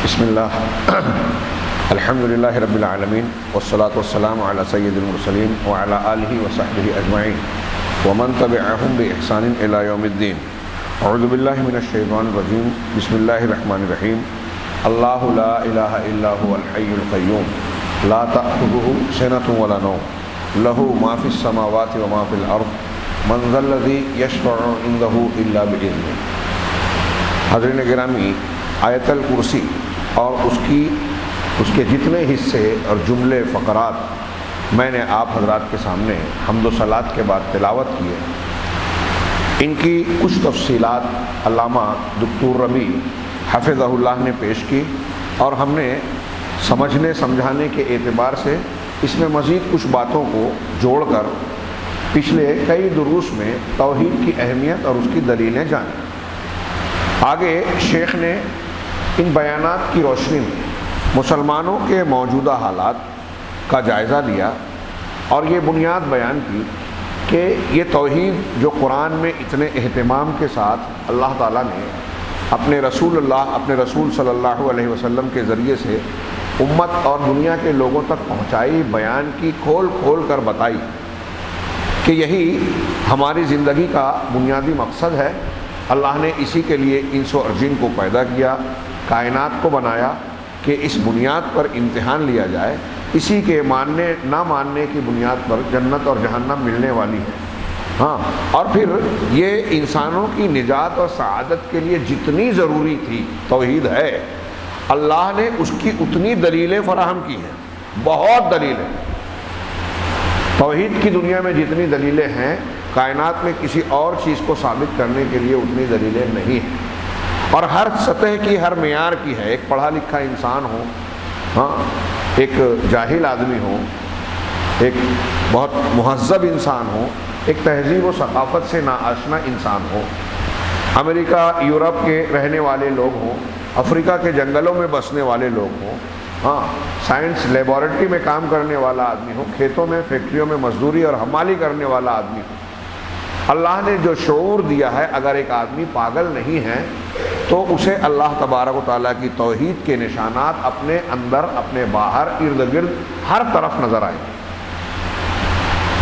بسم اللہ الحمد للہ رب العالمین والصلاة والسلام علی سید المرسلین وعلی آلہ وصحبہ اجمعین ومن تبعہم بإحسان الی یوم الدین۔ اعوذ باللہ من الشیطان الرجیم، بسم اللہ الرحمن الرحیم۔ اللہ لا الہ الا هو الحی القیوم لا تأخذہ سنۃ ولا نوم لہ ما فی السماوات وما فی الارض من ذا الذی یشفع عندہ الا بإذنہ۔ حضرین گرامی، آیت الکرسی اور اس کے جتنے حصے اور جملے فقرات میں نے آپ حضرات کے سامنے حمد و صلات کے بعد تلاوت کیے، ان کی کچھ تفصیلات علامہ دکتور ربیع حفظہ اللہ نے پیش کی، اور ہم نے سمجھنے سمجھانے کے اعتبار سے اس میں مزید کچھ باتوں کو جوڑ کر پچھلے کئی دروس میں توحید کی اہمیت اور اس کی دلیلیں جانی۔ آگے شیخ نے ان بیانات کی روشنی میں مسلمانوں کے موجودہ حالات کا جائزہ لیا اور یہ بنیاد بیان کی کہ یہ توحید جو قرآن میں اتنے اہتمام کے ساتھ اللہ تعالیٰ نے اپنے رسول صلی اللہ علیہ وسلم کے ذریعے سے امت اور دنیا کے لوگوں تک پہنچائی، بیان کی، کھول کھول کر بتائی کہ یہی ہماری زندگی کا بنیادی مقصد ہے۔ اللہ نے اسی کے لیے انس و جن کو پیدا کیا، کائنات کو بنایا کہ اس بنیاد پر امتحان لیا جائے، اسی کے ماننے نہ ماننے کی بنیاد پر جنت اور جہنم ملنے والی ہے۔ اور پھر یہ انسانوں کی نجات اور سعادت کے لیے جتنی ضروری تھی توحید ہے، اللہ نے اس کی اتنی دلیلیں فراہم کی ہیں، بہت دلیلیں۔ توحید کی دنیا میں جتنی دلیلیں ہیں، کائنات میں کسی اور چیز کو ثابت کرنے کے لیے اتنی دلیلیں نہیں ہیں، اور ہر سطح کی، ہر معیار کی ہے۔ ایک پڑھا لکھا انسان ہو، ایک جاہل آدمی ہو، ایک بہت مہذب انسان ہو، ایک تہذیب و ثقافت سے ناآشنا انسان ہو، امریکہ یورپ کے رہنے والے لوگ ہوں، افریقہ کے جنگلوں میں بسنے والے لوگ ہوں، سائنس لیبارٹری میں کام کرنے والا آدمی ہو، کھیتوں میں فیکٹریوں میں مزدوری اور حمالی کرنے والا آدمی ہو، اللہ نے جو شعور دیا ہے، اگر ایک آدمی پاگل نہیں ہے تو اسے اللہ تبارک و تعالیٰ کی توحید کے نشانات اپنے اندر، اپنے باہر، ارد گرد ہر طرف نظر آئیں،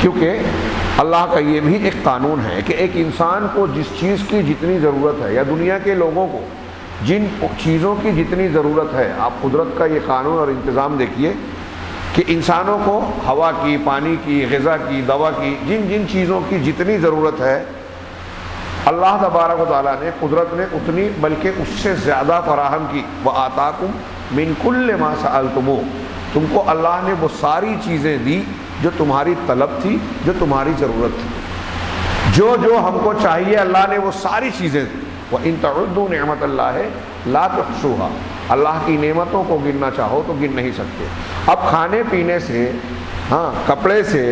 کیونکہ اللہ کا یہ بھی ایک قانون ہے کہ ایک انسان کو جس چیز کی جتنی ضرورت ہے، یا دنیا کے لوگوں کو جن چیزوں کی جتنی ضرورت ہے، آپ قدرت کا یہ قانون اور انتظام دیکھیے کہ انسانوں کو ہوا کی، پانی کی، غذا کی، دوا کی، جن جن چیزوں کی جتنی ضرورت ہے، اللہ تبارک و تعالیٰ نے، قدرت نے اتنی بلکہ اس سے زیادہ فراہم کی۔ وَآتَاكُم مِّن كُلِّ مَا سَأَلْتُمُوهُ، تم کو اللہ نے وہ ساری چیزیں دی جو تمہاری طلب تھی، جو تمہاری ضرورت تھی، جو جو ہم کو چاہیے اللہ نے وہ ساری چیزیں دی۔ وَإِن تَعُدُّوا نِعْمَتَ اللَّهِ لَا تُحْصُوهَا، اللہ کی نعمتوں کو گننا چاہو تو گن نہیں سکتے۔ اب کھانے پینے سے، کپڑے سے،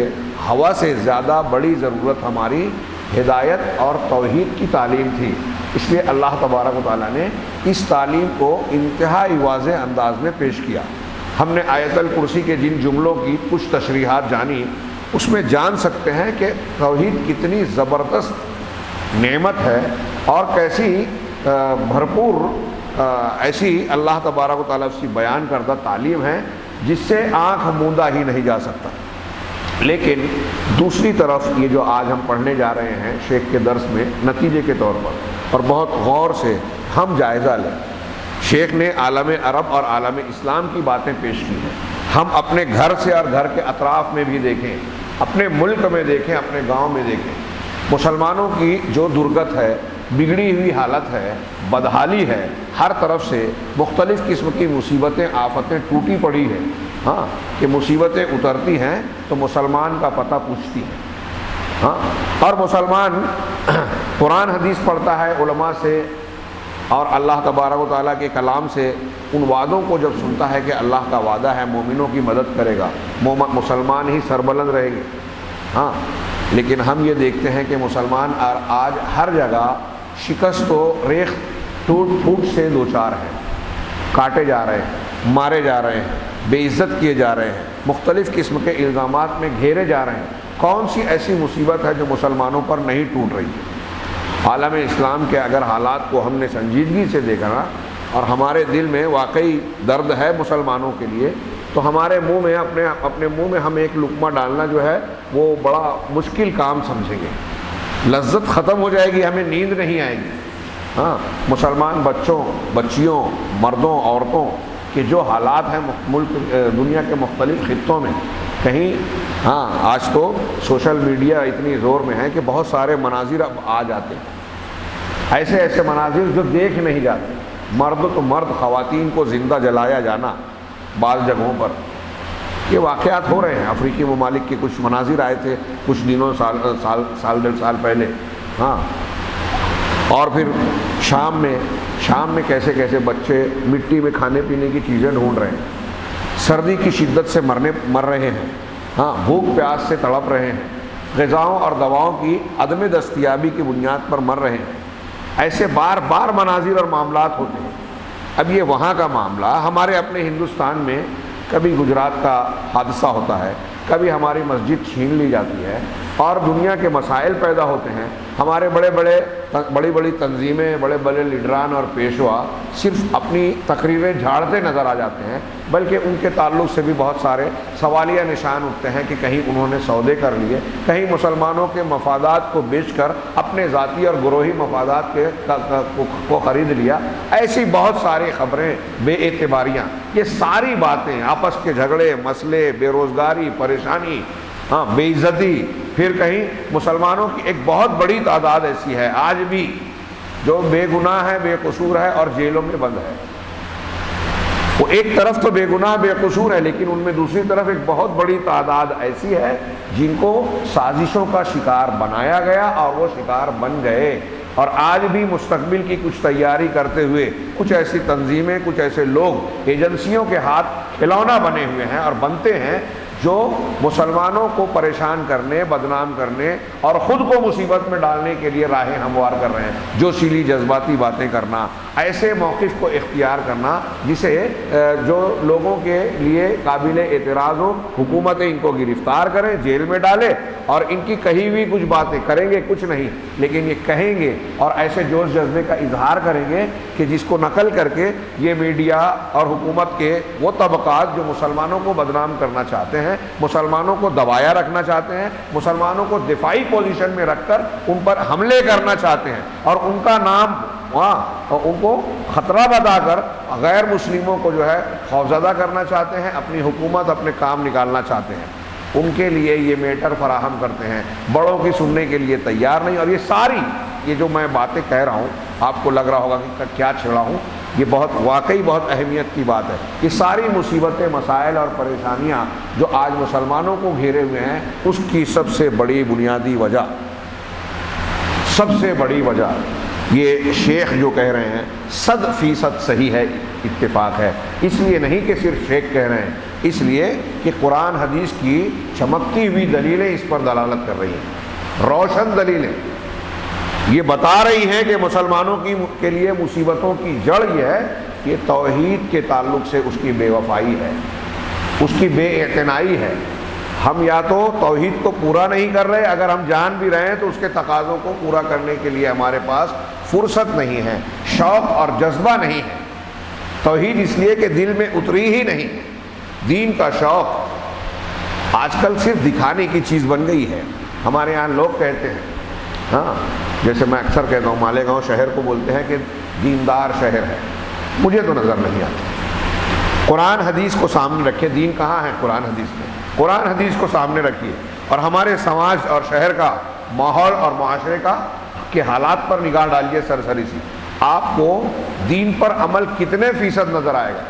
ہوا سے زیادہ بڑی ضرورت ہماری ہدایت اور توحید کی تعلیم تھی، اس لیے اللہ تبارک و تعالیٰ نے اس تعلیم کو انتہائی واضح انداز میں پیش کیا۔ ہم نے آیت الکرسی کے جن جملوں کی کچھ تشریحات جانی، اس میں جان سکتے ہیں کہ توحید کتنی زبردست نعمت ہے اور کیسی بھرپور ایسی اللہ تبارک و تعالیٰ اس کی بیان کردہ تعلیم ہے جس سے آنکھ موندہ ہی نہیں جا سکتا۔ لیکن دوسری طرف یہ جو آج ہم پڑھنے جا رہے ہیں شیخ کے درس میں، نتیجے کے طور پر اور بہت غور سے ہم جائزہ لیں، شیخ نے عالم عرب اور عالم اسلام کی باتیں پیش کی ہیں، ہم اپنے گھر سے اور گھر کے اطراف میں بھی دیکھیں، اپنے ملک میں دیکھیں، اپنے گاؤں میں دیکھیں، مسلمانوں کی جو درگت ہے، بگڑی ہوئی حالت ہے، بدحالی ہے، ہر طرف سے مختلف قسم کی مصیبتیں، آفتیں ٹوٹی پڑی ہیں، کہ مصیبتیں اترتی ہیں تو مسلمان کا پتہ پوچھتی ہیں، اور مسلمان قرآن حدیث پڑھتا ہے علماء سے اور اللہ تبارک و تعالیٰ کے کلام سے، ان وعدوں کو جب سنتا ہے کہ اللہ کا وعدہ ہے مومنوں کی مدد کرے گا، مسلمان ہی سربلند رہیں گے۔ لیکن ہم یہ دیکھتے ہیں کہ مسلمان آج ہر جگہ شکست و ریخت، ٹوٹ پھوٹ سے دوچار ہیں، کاٹے جا رہے ہیں، مارے جا رہے ہیں، بے عزت کیے جا رہے ہیں، مختلف قسم کے الزامات میں گھیرے جا رہے ہیں۔ کون سی ایسی مصیبت ہے جو مسلمانوں پر نہیں ٹوٹ رہی ہے؟ عالم اسلام کے اگر حالات کو ہم نے سنجیدگی سے دیکھا نا اور ہمارے دل میں واقعی درد ہے مسلمانوں کے لیے، تو ہمارے منہ میں اپنے منہ میں ہم ایک لقمہ ڈالنا جو ہے وہ بڑا مشکل کام سمجھیں گے، لذت ختم ہو جائے گی، ہمیں نیند نہیں آئے گی۔ ہاں، مسلمان بچوں، بچیوں، مردوں، عورتوں کے جو حالات ہیں ملک دنیا کے مختلف خطوں میں، کہیں ہاں آج تو سوشل میڈیا اتنی زور میں ہے کہ بہت سارے مناظر اب آ جاتے ہیں، ایسے ایسے مناظر جو دیکھ نہیں جاتے، مرد تو مرد، خواتین کو زندہ جلایا جانا بعض جگہوں پر، یہ واقعات ہو رہے ہیں۔ افریقی ممالک کے کچھ مناظر آئے تھے کچھ دنوں، سال ڈیڑھ سال پہلے، ہاں، اور پھر شام میں کیسے کیسے بچے مٹی میں کھانے پینے کی چیزیں ڈھونڈ رہے ہیں، سردی کی شدت سے مر رہے ہیں، ہاں، بھوک پیاس سے تڑپ رہے ہیں، غذاؤں اور دواؤں کی عدم دستیابی کی بنیاد پر مر رہے ہیں۔ ایسے بار بار مناظر اور معاملات ہوتے ہیں۔ اب یہ وہاں کا معاملہ، ہمارے اپنے ہندوستان میں کبھی گجرات کا حادثہ ہوتا ہے، کبھی ہماری مسجد چھین لی جاتی ہے، اور دنیا کے مسائل پیدا ہوتے ہیں۔ ہمارے بڑی بڑی تنظیمیں، بڑے بڑے لیڈران اور پیشوا صرف اپنی تقریریں جھاڑتے نظر آ جاتے ہیں، بلکہ ان کے تعلق سے بھی بہت سارے سوالیہ نشان اٹھتے ہیں کہ کہیں انہوں نے سودے کر لیے، کہیں مسلمانوں کے مفادات کو بیچ کر اپنے ذاتی اور گروہی مفادات کو خرید لیا۔ ایسی بہت ساری خبریں، بے اعتباریاں، یہ ساری باتیں، آپس کے جھگڑے، مسئلے، بے روزگاری، پریشانی، ہاں، بے عزتی، پھر کہیں مسلمانوں کی ایک بہت بڑی تعداد ایسی ہے آج بھی جو بے گناہ ہے، بے قصور ہے اور جیلوں میں بند ہے۔ وہ ایک طرف تو بے گناہ بے قصور ہے، لیکن ان میں دوسری طرف ایک بہت بڑی تعداد ایسی ہے جن کو سازشوں کا شکار بنایا گیا اور وہ شکار بن گئے، اور آج بھی مستقبل کی کچھ تیاری کرتے ہوئے کچھ ایسی تنظیمیں، کچھ ایسے لوگ ایجنسیوں کے ہاتھ کھلونا بنے ہوئے ہیں اور بنتے ہیں جو مسلمانوں کو پریشان کرنے، بدنام کرنے اور خود کو مصیبت میں ڈالنے کے لیے راہیں ہموار کر رہے ہیں۔ جو سیلی جذباتی باتیں کرنا، ایسے موقف کو اختیار کرنا جسے جو لوگوں کے لیے قابل اعتراض ہو، حکومتیں ان کو گرفتار کریں، جیل میں ڈالے، اور ان کی کہی ہوئی کچھ باتیں کریں گے کچھ نہیں، لیکن یہ کہیں گے اور ایسے جوش جذبے کا اظہار کریں گے کہ جس کو نقل کر کے یہ میڈیا اور حکومت کے وہ طبقات جو مسلمانوں کو بدنام کرنا چاہتے ہیں، مسلمانوں کو دبایا رکھنا چاہتے ہیں، مسلمانوں کو دفاعی پوزیشن میں رکھ کر ان پر حملے کرنا چاہتے ہیں، اور ان کا نام اور ان کو خطرہ بتا کر غیر مسلموں کو جو ہے خوفزدہ کرنا چاہتے ہیں، اپنی حکومت، اپنے کام نکالنا چاہتے ہیں، ان کے لیے یہ میٹر فراہم کرتے ہیں، بڑوں کی سننے کے لیے تیار نہیں۔ اور یہ ساری یہ جو میں باتیں کہہ رہا ہوں، آپ کو لگ رہا ہوگا کہ کیا چھڑا ہوں، یہ واقعی بہت اہمیت کی بات ہے۔ یہ ساری مصیبتیں، مسائل اور پریشانیاں جو آج مسلمانوں کو گھیرے ہوئے ہیں، اس کی سب سے بڑی بنیادی وجہ، سب سے بڑی وجہ یہ شیخ جو کہہ رہے ہیں 100% صحیح ہے، اتفاق ہے۔ اس لیے نہیں کہ صرف شیخ کہہ رہے ہیں، اس لیے کہ قرآن حدیث کی چمکتی ہوئی دلیلیں اس پر دلالت کر رہی ہیں، روشن دلیلیں یہ بتا رہی ہیں کہ مسلمانوں کے لیے مصیبتوں کی جڑ یہ ہے کہ توحید کے تعلق سے اس کی بے وفائی ہے، اس کی بے اعتنائی ہے۔ ہم یا تو توحید کو پورا نہیں کر رہے، اگر ہم جان بھی رہے ہیں تو اس کے تقاضوں کو پورا کرنے کے لیے ہمارے پاس فرصت نہیں ہے، شوق اور جذبہ نہیں ہے۔ توحید اس لیے کہ دل میں اتری ہی نہیں، دین کا شوق آج کل صرف دکھانے کی چیز بن گئی ہے۔ ہمارے یہاں لوگ کہتے ہیں، ہاں، جیسے میں اکثر کہتا ہوں، مالیگاؤں شہر کو بولتے ہیں کہ دیندار شہر ہے، مجھے تو نظر نہیں آتا۔ قرآن حدیث کو سامنے رکھے، دین کہاں ہے قرآن حدیث میں؟ قرآن حدیث کو سامنے رکھیے اور ہمارے سماج اور شہر کا ماحول اور معاشرے کے حالات پر نگاہ ڈالیے سرسری سی، آپ کو دین پر عمل کتنے فیصد نظر آئے گا؟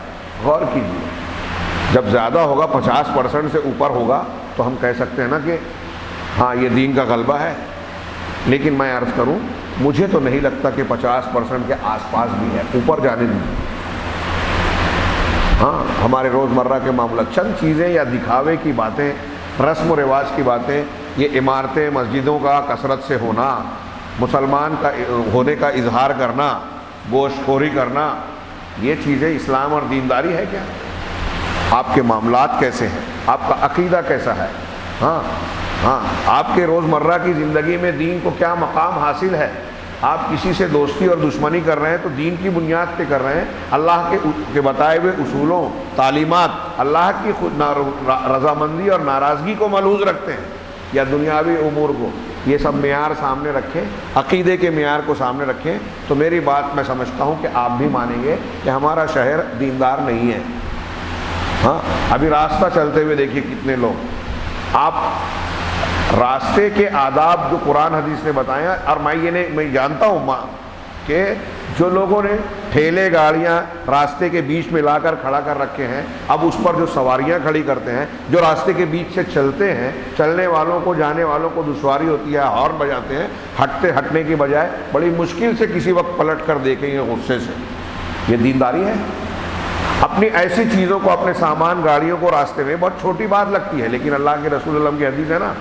غور کیجیے۔ جب زیادہ ہوگا، 50% سے اوپر ہوگا، تو ہم کہہ سکتے ہیں نا کہ ہاں یہ دین کا غلبہ ہے، لیکن میں عرض کروں، مجھے تو نہیں لگتا کہ 50% کے آس پاس بھی ہے، اوپر جانے دیجیے۔ ہاں، ہمارے روزمرہ کے معاملہ، چند چیزیں یا دکھاوے کی باتیں، رسم و رواج کی باتیں، یہ عمارتیں، مسجدوں کا کثرت سے ہونا، مسلمان کا ہونے کا اظہار کرنا، گوشت خوری کرنا، یہ چیزیں اسلام اور دینداری ہے کیا؟ آپ کے معاملات کیسے ہیں؟ آپ کا عقیدہ کیسا ہے؟ ہاں، آپ کے روزمرہ کی زندگی میں دین کو کیا مقام حاصل ہے؟ آپ کسی سے دوستی اور دشمنی کر رہے ہیں تو دین کی بنیاد پہ کر رہے ہیں، اللہ کے بتائے ہوئے اصولوں، تعلیمات، اللہ کی رضامندی اور ناراضگی کو ملحوظ رکھتے ہیں یا دنیاوی امور کو؟ یہ سب معیار سامنے رکھیں، عقیدے کے معیار کو سامنے رکھیں تو میری بات میں سمجھتا ہوں کہ آپ بھی مانیں گے کہ ہمارا شہر دیندار نہیں ہے۔ ہاں، ابھی راستہ چلتے ہوئے دیکھیے کتنے لوگ، آپ راستے کے آداب جو قرآن حدیث نے بتائے ہیں، اور میں جانتا ہوں کہ جو لوگوں نے ٹھیلے گاڑیاں راستے کے بیچ میں لا کر کھڑا کر رکھے ہیں، اب اس پر جو سواریاں کھڑی کرتے ہیں، جو راستے کے بیچ سے چلتے ہیں، چلنے والوں کو، جانے والوں کو دشواری ہوتی ہے، ہارن بجاتے ہیں، ہٹنے کی بجائے بڑی مشکل سے کسی وقت پلٹ کر دیکھیں گے غصے سے، یہ دینداری ہے؟ اپنی ایسی چیزوں کو، اپنے سامان، گاڑیوں کو راستے میں، بہت چھوٹی بات لگتی ہے لیکن اللہ کے رسول اللہ کی حدیث ہے نا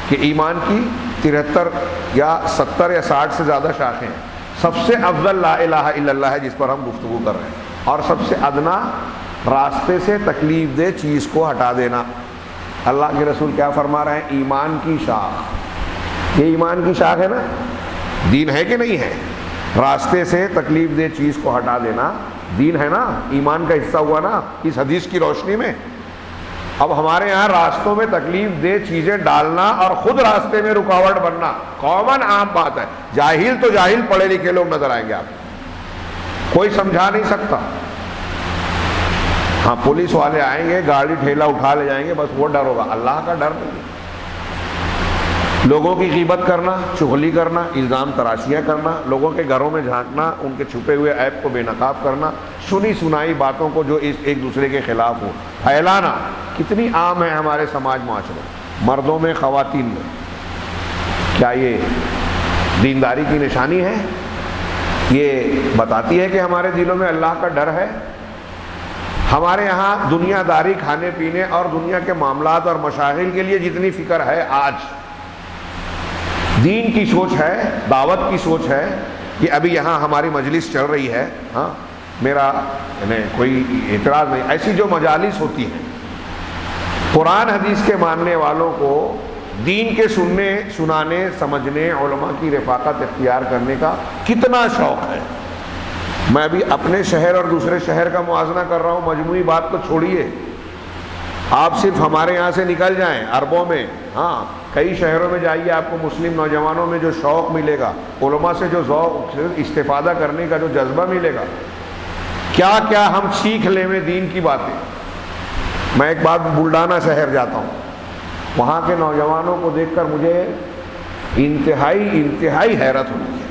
کہ ایمان کی 73 یا 70 یا 60 سے زیادہ شاخیں ہیں، سب سے افضل لا الہ الا اللہ ہے جس پر ہم گفتگو کر رہے ہیں، اور سب سے ادنا راستے سے تکلیف دہ چیز کو ہٹا دینا۔ اللہ کے رسول کیا فرما رہے ہیں؟ ایمان کی شاخ، یہ ایمان کی شاخ ہے نا، دین ہے کہ نہیں ہے؟ راستے سے تکلیف دہ چیز کو ہٹا دینا دین ہے نا، ایمان کا حصہ ہوا نا اس حدیث کی روشنی میں۔ اب ہمارے یہاں راستوں میں تکلیف دہ چیزیں ڈالنا اور خود راستے میں رکاوٹ بننا کامن عام بات ہے۔ جاہل تو جاہل، پڑھے لکھے لوگ نظر آئیں گے آپ، کوئی سمجھا نہیں سکتا۔ ہاں، پولیس والے آئیں گے، گاڑی ٹھیلا اٹھا لے جائیں گے، بس وہ ڈر ہوگا، اللہ کا ڈر نہیں۔ لوگوں کی غیبت کرنا، چغلی کرنا، الزام تراشیاں کرنا، لوگوں کے گھروں میں جھانکنا، ان کے چھپے ہوئے عیب کو بے نقاب کرنا، سنی سنائی باتوں کو جو ایک دوسرے کے خلاف ہو پھیلانا کتنی عام ہے ہمارے سماج معاشرے، مردوں میں، خواتین میں۔ کیا یہ دینداری کی نشانی ہے؟ یہ بتاتی ہے کہ ہمارے دلوں میں اللہ کا ڈر ہے؟ ہمارے یہاں دنیا داری، کھانے پینے اور دنیا کے معاملات اور مشاغل کے لیے جتنی فکر ہے، آج دین کی سوچ ہے، دعوت کی سوچ ہے کہ ابھی یہاں ہماری مجلس چل رہی ہے، ہاں میرا کوئی اعتراض نہیں، ایسی جو مجالس ہوتی ہیں قرآن حدیث کے ماننے والوں کو دین کے سننے، سنانے، سمجھنے، علماء کی رفاقت اختیار کرنے کا کتنا شوق ہے۔ میں ابھی اپنے شہر اور دوسرے شہر کا موازنہ کر رہا ہوں، مجموعی بات تو چھوڑیے، آپ صرف ہمارے یہاں سے نکل جائیں عربوں میں، ہاں کئی شہروں میں جائیے، آپ کو مسلم نوجوانوں میں جو شوق ملے گا، علماء سے جو ذوق استفادہ کرنے کا جو جذبہ ملے گا، کیا کیا ہم سیکھ لیں میں دین کی باتیں۔ میں ایک بار بلڈانا شہر جاتا ہوں، وہاں کے نوجوانوں کو دیکھ کر مجھے انتہائی حیرت ہوتی ہے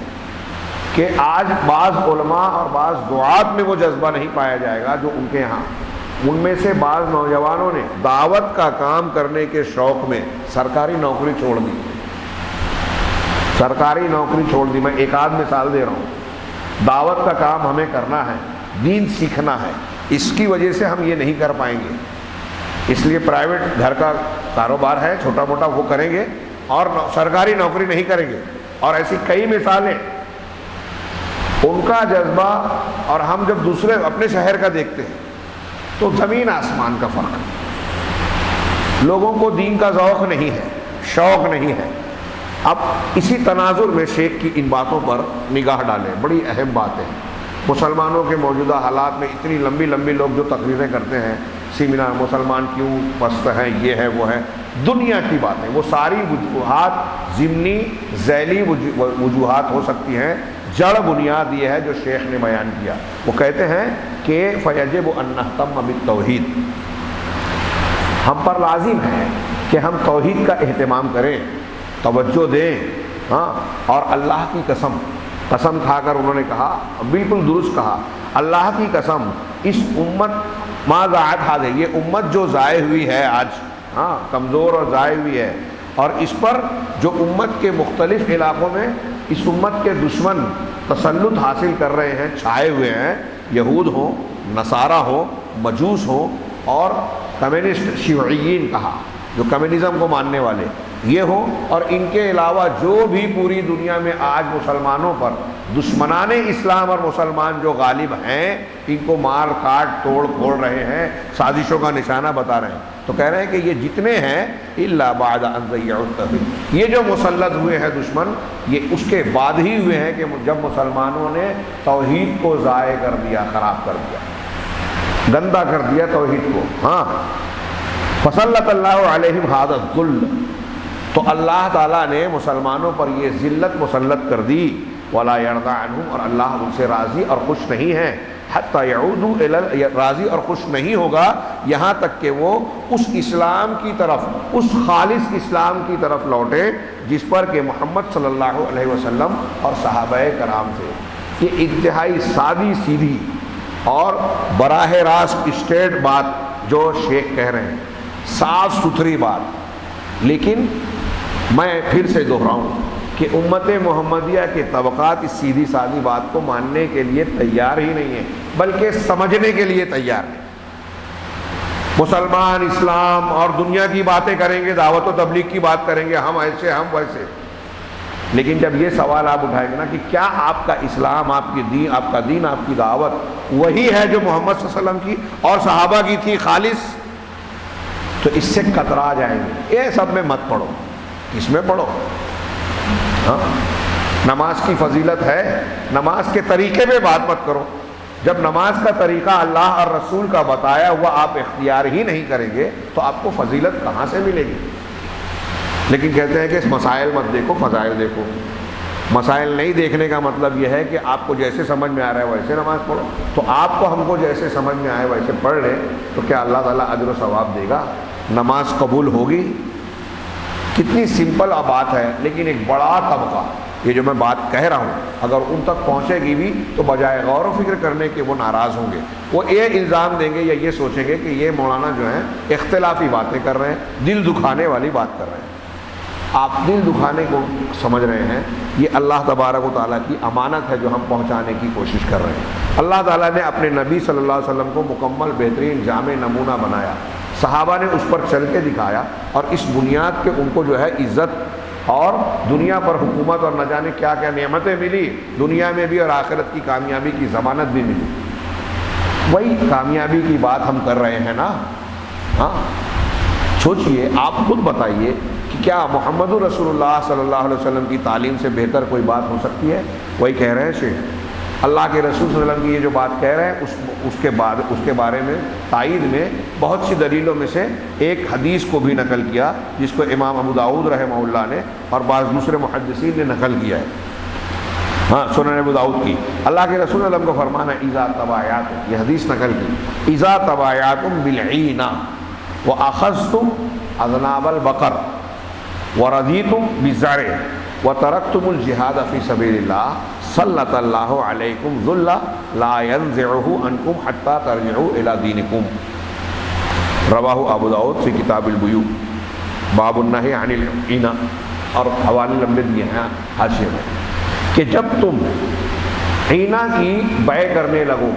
کہ آج بعض علماء اور بعض دعات میں وہ جذبہ نہیں پایا جائے گا جو ان کے یہاں۔ ان میں سے بعض نوجوانوں نے دعوت کا کام کرنے کے شوق میں سرکاری نوکری چھوڑ دی، سرکاری نوکری چھوڑ دی۔ میں ایک آدھ مثال دے رہا ہوں، دعوت کا کام ہمیں کرنا ہے، دین سیکھنا ہے، اس کی وجہ سے ہم یہ نہیں کر پائیں گے، اس لیے پرائیویٹ گھر کا کاروبار ہے چھوٹا موٹا وہ کریں گے اور سرکاری نوکری نہیں کریں گے، اور ایسی کئی مثالیں۔ ان کا جذبہ اور ہم جب دوسرے اپنے شہر کا دیکھتے ہیں تو زمین آسمان کا فرق ہے۔ لوگوں کو دین کا ذوق نہیں ہے، شوق نہیں ہے۔ اب اسی تناظر میں شیخ کی ان باتوں پر نگاہ ڈالیں، بڑی اہم بات ہے۔ مسلمانوں کے موجودہ حالات میں اتنی لمبی لمبی لوگ جو تقریریں کرتے ہیں، سیمینار، مسلمان کیوں پست ہیں، یہ ہے وہ ہے، دنیا کی باتیں، وہ ساری وجوہات ضمنی ذیلی وجوہات ہو سکتی ہیں، جڑ بنیاد یہ ہے جو شیخ نے بیان کیا۔ وہ کہتے ہیں کہ فیجب ان نہتم بالتوحید، ہم پر لازم ہے کہ ہم توحید کا اہتمام کریں، توجہ دیں، ہاں، اور اللہ کی قسم کھا کر انہوں نے کہا، بالکل درست کہا، اللہ کی قسم اس امت ما ضاعت ہذہ، یہ امت جو ضائع ہوئی ہے آج، ہاں کمزور اور ضائع ہوئی ہے، اور اس پر جو امت کے مختلف علاقوں میں اس امت کے دشمن تسلط حاصل کر رہے ہیں، چھائے ہوئے ہیں، یہود ہوں، نصارہ ہوں، مجوس ہوں، اور کمیونسٹ شیعیین کہا، جو کمیونزم کو ماننے والے، یہ ہو، اور ان کے علاوہ جو بھی پوری دنیا میں آج مسلمانوں پر دشمنان اسلام اور مسلمان جو غالب ہیں، ان کو مار کاٹ توڑ پھوڑ رہے ہیں، سازشوں کا نشانہ بتا رہے ہیں، تو کہہ رہے ہیں کہ یہ جتنے ہیں الا بعد ان ضیعوا التوحید، یہ جو مسلط ہوئے ہیں دشمن، یہ اس کے بعد ہی ہوئے ہیں کہ جب مسلمانوں نے توحید کو ضائع کر دیا، خراب کر دیا، گندا کر دیا توحید کو۔ ہاں، فسلط اللہ علیہم ھذا الذل، تو اللہ تعالیٰ نے مسلمانوں پر یہ ذلت مسلط کر دی، ولا یرضی عنہم، اور اللہ ان سے راضی اور خوش نہیں ہے، حتی یعودوا الی، راضی اور خوش نہیں ہوگا یہاں تک کہ وہ اس اسلام کی طرف، اس خالص اسلام کی طرف لوٹے جس پر کہ محمد صلی اللہ علیہ وسلم اور صحابہ کرام تھے۔ یہ انتہائی سادی سیدھی اور براہ راست اسٹریٹ بات جو شیخ کہہ رہے ہیں، صاف ستھری بات، لیکن میں پھر سے دہراؤں کہ امت محمدیہ کے طبقات اس سیدھی سادی بات کو ماننے کے لیے تیار ہی نہیں ہے، بلکہ سمجھنے کے لیے تیار ہے۔ مسلمان اسلام اور دنیا کی باتیں کریں گے، دعوت و تبلیغ کی بات کریں گے، ہم ایسے ہم ویسے، لیکن جب یہ سوال آپ اٹھائیں گے نا کہ کیا آپ کا اسلام، آپ کی دین، آپ کا دین، آپ کی دعوت وہی ہے جو محمد صلی اللہ علیہ وسلم کی اور صحابہ کی تھی خالص، تو اس سے کترا جائیں گے۔ یہ سب میں مت پڑھو، اس میں پڑھو۔ ہاں، نماز کی فضیلت ہے، نماز کے طریقے میں بات مت کرو۔ جب نماز کا طریقہ اللہ اور رسول کا بتایا ہوا آپ اختیار ہی نہیں کریں گے تو آپ کو فضیلت کہاں سے ملے گی؟ لیکن کہتے ہیں کہ اس مسائل مت دیکھو، فضائل دیکھو۔ مسائل نہیں دیکھنے کا مطلب یہ ہے کہ آپ کو جیسے سمجھ میں آ رہا ہے ویسے نماز پڑھو، تو آپ کو ہم کو جیسے سمجھ میں آئے ویسے پڑھ لیں تو کیا اللہ تعالیٰ اجر و ثواب دے گا؟ نماز قبول ہوگی؟ کتنی سمپل بات ہے، لیکن ایک بڑا طبقہ، یہ جو میں بات کہہ رہا ہوں، اگر ان تک پہنچے گی بھی تو بجائے غور و فکر کرنے کے وہ ناراض ہوں گے، وہ یہ الزام دیں گے یا یہ سوچیں گے کہ یہ مولانا جو ہیں اختلافی باتیں کر رہے ہیں، دل دکھانے والی بات کر رہے ہیں۔ آپ دل دکھانے کو سمجھ رہے ہیں، یہ اللہ تبارک و تعالیٰ کی امانت ہے جو ہم پہنچانے کی کوشش کر رہے ہیں۔ اللہ تعالیٰ نے اپنے نبی صلی اللہ علیہ وسلم کو مکمل بہترین جامع نمونہ بنایا، صحابہ نے اس پر چل کے دکھایا، اور اس بنیاد کے ان کو جو ہے عزت اور دنیا پر حکومت اور نہ جانے کیا کیا نعمتیں ملی، دنیا میں بھی اور آخرت کی کامیابی کی ضمانت بھی ملی۔ وہی کامیابی کی بات ہم کر رہے ہیں نا۔ ہاں، سوچئے، آپ خود بتائیے کہ کیا محمد رسول اللہ صلی اللہ علیہ وسلم کی تعلیم سے بہتر کوئی بات ہو سکتی ہے؟ وہی کہہ رہے ہیں شیخ، اللہ کے رسول صلی اللہ علیہ وسلم کی یہ جو بات کہہ رہے ہیں اس کے بارے میں تائید میں بہت سی دلیلوں میں سے ایک حدیث کو بھی نقل کیا، جس کو امام ابو داؤد رحمہ اللہ نے اور بعض دوسرے محدثین نے نقل کیا ہے۔ ہاں، سنن ابو داؤد کی، اللہ کے رسول صلی اللہ علیہ وسلم کو فرمانا ہے اذا تبایعتم، یہ حدیث نقل کی، اذا تبایعتم بالعینہ واخذتم اذناب البقر ورضیتم بالزرع وترکتم الجہاد فی سبیل اللہ سلط اللہ علیکم ذلہ لا ینزعہ عنکم حتی ترجعوا الی دینکم، رواہ ابو داؤد فی کتاب البیوع، باب النہی عن العینہ، اور حوالے لمبے دیے ہیں حاشیے میں، کہ جب تم عینہ کی بیع کرنے لگو،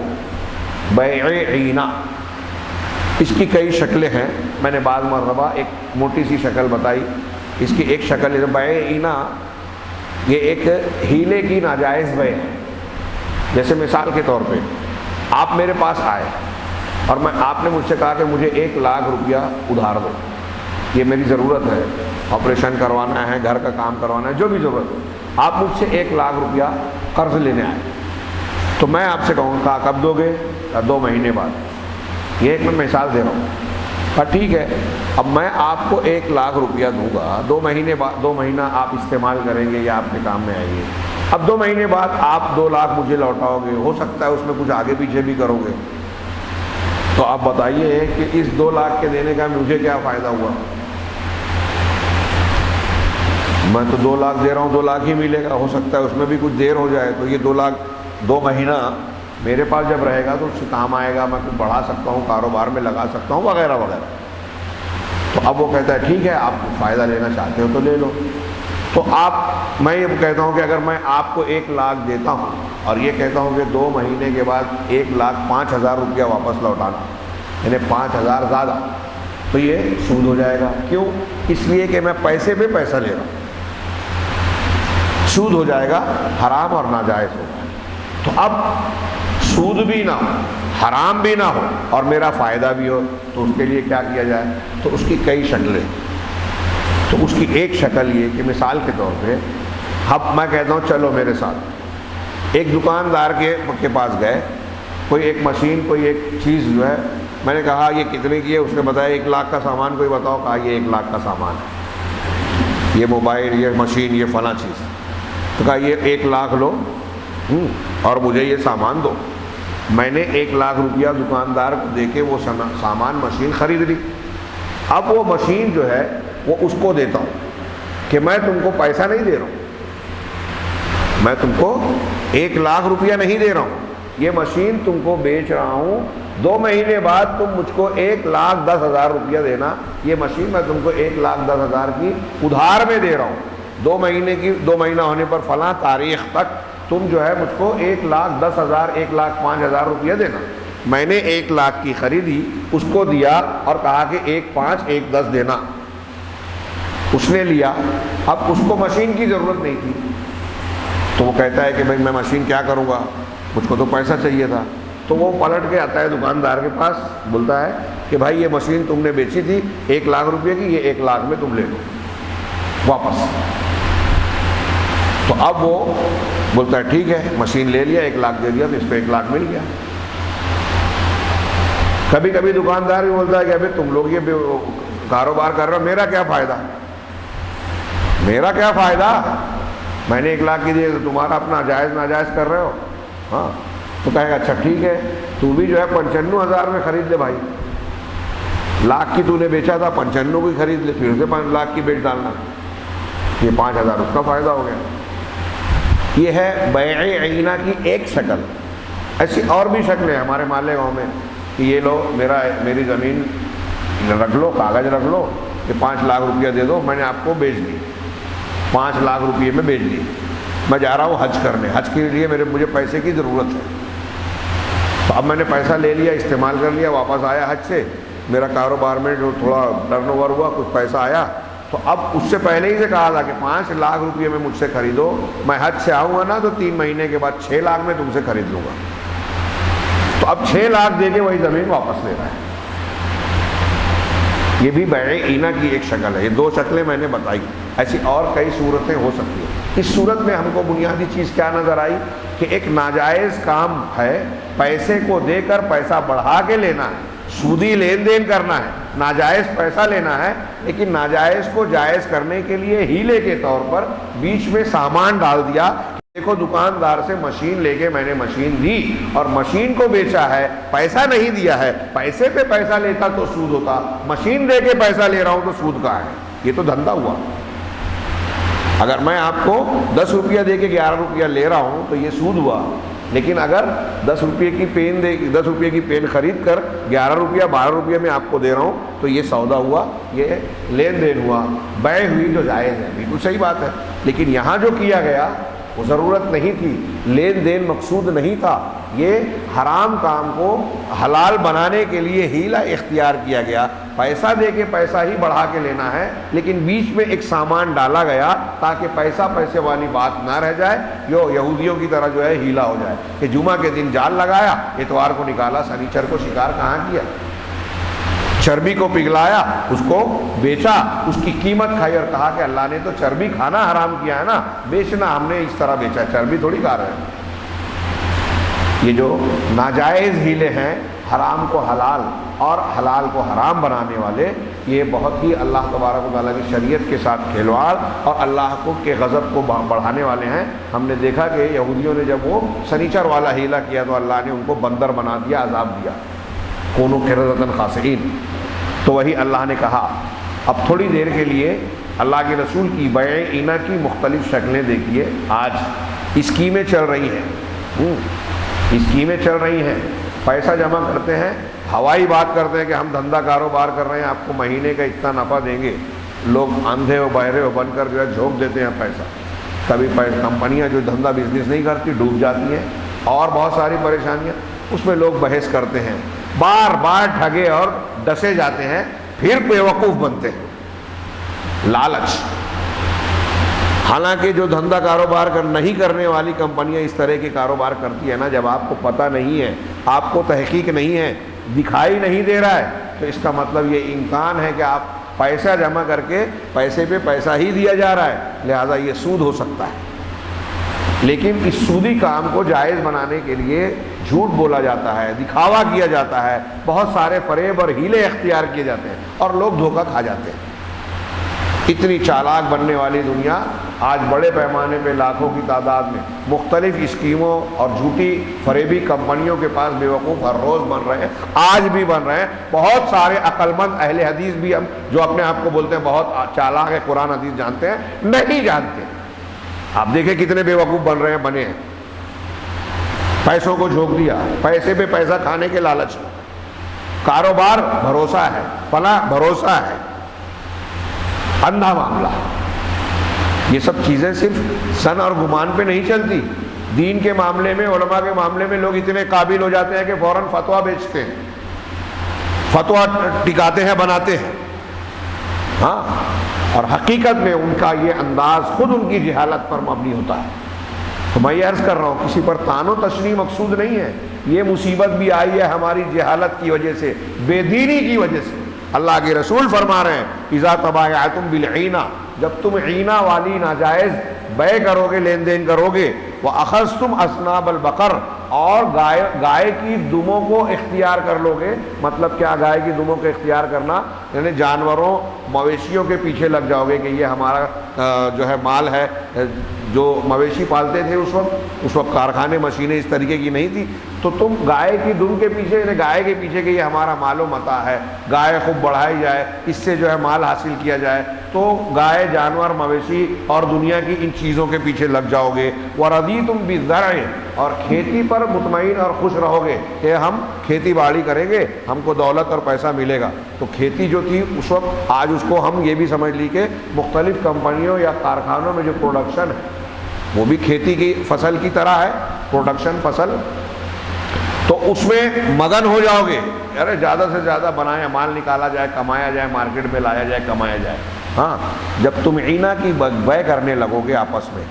بیع عینہ، اس کی کئی شکلیں ہیں، میں نے بعض مرتبہ ایک موٹی سی شکل بتائی، اس کی ایک شکل ہے بیع عینہ، یہ ایک ہیلے کی ناجائز بیع ہے۔ جیسے مثال کے طور پہ آپ میرے پاس آئے اور آپ نے مجھ سے کہا کہ مجھے 1 لاکھ روپیہ ادھار دو، یہ میری ضرورت ہے، آپریشن کروانا ہے، گھر کا کام کروانا ہے، جو بھی ضرورت ہے، آپ مجھ سے 1 لاکھ روپیہ قرض لینے آئے، تو میں آپ سے کہوں گا کب دو گے؟ 2 مہینے بعد۔ یہ ایک میں مثال دے رہا ہوں۔ ٹھیک ہے، اب میں آپ کو 1 لاکھ روپیہ دوں گا، 2 مہینے بعد، 2 مہینہ آپ استعمال کریں گے یا آپ کے کام میں آئیں گے، اب 2 مہینے بعد آپ 2 لاکھ مجھے لوٹاؤ گے، ہو سکتا ہے اس میں کچھ آگے پیچھے بھی کرو گے، تو آپ بتائیے کہ اس 2 لاکھ کے دینے کا مجھے کیا فائدہ ہوا؟ میں تو 2 لاکھ دے رہا ہوں، 2 لاکھ ہی ملے گا، ہو سکتا ہے اس میں بھی کچھ دیر ہو جائے، تو یہ 2 لاکھ 2 مہینہ میرے پاس جب رہے گا تو اس سے کام آئے گا، میں کچھ بڑھا سکتا ہوں، کاروبار میں لگا سکتا ہوں، وغیرہ وغیرہ۔ تو اب وہ کہتا ہے ٹھیک ہے، آپ فائدہ لینا چاہتے ہو تو لے لو۔ تو میں یہ کہتا ہوں کہ اگر میں آپ کو 1 لاکھ دیتا ہوں اور یہ کہتا ہوں کہ 2 مہینے کے بعد 1,05,000 روپیہ واپس لوٹانا، یعنی 5,000 زیادہ، تو یہ سود ہو جائے گا۔ کیوں؟ اس لیے کہ میں پیسے پہ پیسہ لے رہا ہوں، سود ہو جائے گا، حرام اور ناجائز ہوگا۔ تو اب سود بھی نہ ہو، حرام بھی نہ ہو اور میرا فائدہ بھی ہو، تو اس کے لیے کیا کیا جائے؟ تو اس کی کئی شکلیں۔ تو اس کی ایک شکل یہ کہ مثال کے طور پہ اب میں کہتا ہوں چلو میرے ساتھ، ایک دکاندار کے پاس گئے، کوئی ایک مشین، کوئی ایک چیز جو ہے، میں نے کہا یہ کتنے کی ہے؟ اس نے بتایا 1 لاکھ کا سامان، کوئی بتاؤ؟ کہا یہ 1 لاکھ کا سامان ہے، یہ موبائل، یہ مشین، یہ فلاں چیز۔ تو کہا یہ 1 لاکھ لو اور مجھے یہ سامان دو۔ میں نے 1 لاکھ روپیہ دکاندار کو دے کے وہ سامان مشین خرید لی۔ اب وہ مشین جو ہے وہ اس کو دیتا ہوں کہ میں تم کو پیسہ نہیں دے رہا ہوں، میں تم کو 1 لاکھ روپیہ نہیں دے رہا ہوں، یہ مشین تم کو بیچ رہا ہوں، 2 مہینے بعد تم مجھ کو 1,10,000 روپیہ دینا۔ یہ مشین میں تم کو 1,10,000 کی ادھار میں دے رہا ہوں، 2 مہینہ ہونے پر فلاں تاریخ تک تم جو ہے مجھ کو 1,10,000 1,05,000 روپیہ دینا۔ میں نے 1 لاکھ کی خریدی، اس کو دیا اور کہا کہ 1,5 1,10 دینا، اس نے لیا۔ اب اس کو مشین کی ضرورت نہیں تھی، تو وہ کہتا ہے کہ بھائی میں مشین کیا کروں گا، مجھ کو تو پیسہ چاہیے تھا۔ تو وہ پلٹ کے آتا ہے دکاندار کے پاس، بولتا ہے کہ بھائی یہ مشین تم نے بیچی تھی 1 لاکھ روپے کی، یہ 1 لاکھ میں تم لے لو واپس۔ تو اب وہ بولتا ہے ٹھیک ہے، مشین لے لیا، 1 لاکھ دے دیا، تو اس پہ 1 لاکھ مل گیا۔ کبھی کبھی دکاندار بھی بولتا ہے کہ ابھی تم لوگ یہ کاروبار کر رہے ہو، میرا کیا فائدہ، میرا کیا فائدہ، میں نے 1 لاکھ کی دی تو تمہارا اپنا جائز ناجائز کر رہے ہو۔ ہاں، تو کہے گا اچھا ٹھیک ہے، تو بھی جو ہے 95,000 میں خرید لے بھائی، لاکھ کی تو نے بیچا تھا، 95 کی خرید لے، پھر سے 5 لاکھ کی بیچ ڈالنا، یہ 5,000 اس کا فائدہ ہو گیا۔ یہ ہے بیع عینہ کی ایک شکل۔ ایسی اور بھی شکلیں ہمارے محلے گاؤں میں کہ یہ لو میری زمین رکھ لو، کاغذ رکھ لو کہ 5 لاکھ روپیہ دے دو، میں نے آپ کو بیچ دی، 5 لاکھ روپیے میں بیچ دی، میں جا رہا ہوں حج کرنے، حج کے لیے مجھے پیسے کی ضرورت ہے، تو اب میں نے پیسہ لے لیا، استعمال کر لیا، واپس آیا حج سے، میرا کاروبار میں جو تھوڑا ٹرن اوور ہوا، کچھ پیسہ آیا، تو اب اس سے پہلے ہی سے کہا تھا کہ 5 لاکھ روپیے میں مجھ سے خریدو، میں حج سے آؤں گا نا تو 3 مہینے کے بعد 6 لاکھ میں تم سے خرید لوں گا۔ تو اب 6 لاکھ دے کے وہی زمین واپس لے رہا ہے۔ یہ بھی بیع عینہ کی ایک شکل ہے۔ یہ 2 شکلیں میں نے بتائی، ایسی اور کئی صورتیں ہو سکتی ہیں۔ اس صورت میں ہم کو بنیادی چیز کیا نظر آئی کہ ایک ناجائز کام ہے، پیسے کو دے کر پیسہ بڑھا کے لینا ہے، سودی لین دین کرنا ہے، ناجائز پیسہ لینا ہے، لیکن ناجائز کو جائز کرنے کے لیے ہیلے کے طور پر بیچ میں سامان ڈال دیا۔ دیکھو دکاندار سے مشین لے کے میں نے مشین دی اور مشین کو بیچا ہے، پیسہ نہیں دیا ہے، پیسے پہ پیسہ لیتا تو سود ہوتا، مشین دے کے پیسہ لے رہا ہوں تو سود کا ہے، یہ تو دھندا ہوا۔ اگر میں آپ کو 10 روپیہ دے کے 11 روپیہ لے رہا ہوں تو یہ سود ہوا، لیکن اگر 10 روپیے کی پین خرید کر 11 روپیہ 12 روپیہ میں آپ کو دے رہا ہوں تو یہ سودا ہوا، یہ لین دین ہوا، بیع ہوئی جو جائز ہے، بالکل صحیح بات ہے۔ لیکن یہاں جو کیا گیا وہ ضرورت نہیں تھی، لین دین مقصود نہیں تھا، یہ حرام کام کو حلال بنانے کے لیے ہیلہ اختیار کیا گیا، پیسہ دے کے پیسہ ہی بڑھا کے لینا ہے، لیکن بیچ میں ایک سامان ڈالا گیا تاکہ پیسے والی بات نہ رہ جائے، یہودیوں کی طرح جو ہے ہیلہ ہو جائے کہ جمعہ کے دن جال لگایا، اتوار کو نکالا، سنیچر کو شکار کہاں کیا، چربی کو پگھلایا، اس کو بیچا، اس کی قیمت کھائی اور کہا کہ اللہ نے تو چربی کھانا حرام کیا ہے نا، بیچنا ہم نے اس طرح بیچا، چربی تھوڑی کھا رہے ہیں۔ یہ جو ناجائز ہیلے ہیں، حرام کو حلال اور حلال کو حرام بنانے والے، یہ بہت ہی اللہ تبارک و تعالیٰ کی شریعت کے ساتھ کھلواڑ اور اللہ کے غضب کو بڑھانے والے ہیں۔ ہم نے دیکھا کہ یہودیوں نے جب وہ سنیچر والا ہیلہ کیا تو اللہ نے ان کو بندر بنا دیا، عذاب دیا، کونوا قردۃ خاسئین۔ تو وہی اللہ نے کہا اب تھوڑی دیر کے لیے اللہ کے رسول کی بیع عینہ کی مختلف شکلیں دیکھیے۔ آج اسکیمیں چل رہی ہیں، اسکیمیں چل رہی ہیں، پیسہ جمع کرتے ہیں، ہوائی بات کرتے ہیں کہ ہم دھندا کاروبار کر رہے ہیں، آپ کو مہینے کا اتنا نفع دیں گے، لوگ اندھے و بہرے و بن کر جو ہے جھونک دیتے ہیں پیسہ۔ کبھی کمپنیاں جو دھندا بزنس نہیں کرتی ڈوب جاتی ہیں، اور بہت ساری پریشانیاں، اس میں لوگ بحث کرتے ہیں، بار بار ٹھگے اور ڈسے جاتے ہیں، پھر بیوقوف بنتے ہیں۔ لالچ. حالانکہ جو دھندا کاروبار نہیں کرنے والی کمپنیاں اس طرح کے کاروبار کرتی ہیں نا، جب آپ کو پتہ نہیں ہے، آپ کو تحقیق نہیں ہے، دکھائی نہیں دے رہا ہے، تو اس کا مطلب یہ امکان ہے کہ آپ پیسہ جمع کر کے پیسے پہ پیسہ ہی دیا جا رہا ہے، لہذا یہ سود ہو سکتا ہے. لیکن اس سودی کام کو جائز بنانے کے لیے جھوٹ بولا جاتا ہے، دکھاوا کیا جاتا ہے، بہت سارے فریب اور ہیلے اختیار کیے جاتے ہیں اور لوگ دھوکہ کھا جاتے ہیں. اتنی چالاک بننے والی دنیا آج بڑے پیمانے پہ لاکھوں کی تعداد میں مختلف اسکیموں اور جھوٹی فریبی کمپنیوں کے پاس بیوقوف ہر روز بن رہے ہیں، آج بھی بن رہے ہیں. بہت سارے عقل مند اہل حدیث بھی ہم جو اپنے آپ کو بولتے ہیں بہت چالاک ہے، قرآن حدیث جانتے ہیں، نہیں جانتے. آپ دیکھیں کتنے بیوقوف بن رہے ہیں، بنے ہیں. پیسوں کو جھونک دیا، پیسے پہ پیسہ کھانے کے لالچ میں. کاروبار بھروسہ ہے، فلاں بھروسہ ہے، اندھا معاملہ. یہ سب چیزیں صرف سن اور گمان پہ نہیں چلتی. دین کے معاملے میں، علماء کے معاملے میں لوگ اتنے قابل ہو جاتے ہیں کہ فوراً فتویٰ بیچتے ہیں، فتویٰ ٹکاتے ہیں، بناتے ہیں. ہاں، اور حقیقت میں ان کا یہ انداز خود ان کی جہالت پر مبنی ہوتا ہے. تو میں یہ عرض کر رہا ہوں، کسی پر طعن و تشنیع مقصود نہیں ہے. یہ مصیبت بھی آئی ہے ہماری جہالت کی وجہ سے، بے دینی کی وجہ سے. اللہ کے رسول فرما رہے ہیں اذا تبایعتم بالعینہ، جب تم عینہ والی ناجائز بے کرو گے، لین دین کرو گے، وَأَخَذْتُمْ أَصْنَابَ الْبَقَرِ، اور گائے کی دموں کو اختیار کر لو گے. مطلب کیا گائے کی دموں کو اختیار کرنا؟ یعنی جانوروں مویشیوں کے پیچھے لگ جاؤ گے کہ یہ ہمارا جو ہے مال ہے. جو مویشی پالتے تھے اس وقت کارخانے مشینیں اس طریقے کی نہیں تھی، تو تم گائے کی دم کے پیچھے، یعنی گائے کے پیچھے کہ یہ ہمارا مال و متاع ہے، گائے خوب بڑھائی جائے، اس سے جو ہے مال حاصل کیا جائے، تو گائے، جانور، مویشی اور دنیا کی ان چیزوں کے پیچھے لگ جاؤ گے. وَرَضِيتُمْ بِالزَّرْعِ، اور کھیتی پر مطمئن اور خوش رہو گے کہ ہم کھیتی باڑی کریں گے، ہم کو دولت اور پیسہ ملے گا. تو کھیتی جو تھی اس وقت، آج اس کو ہم یہ بھی سمجھ لی کہ مختلف کمپنیوں یا کارخانوں میں جو پروڈکشن ہے وہ بھی کھیتی کی فصل کی طرح ہے، پروڈکشن فصل. تو اس میں مگن ہو جاؤ گے، ارے زیادہ سے زیادہ بنائیں، مال نکالا جائے، کمایا جائے، مارکیٹ میں لایا جائے، کمایا جائے. ہاں، جب تم عینہ کی بے کرنے لگو گے آپس میں،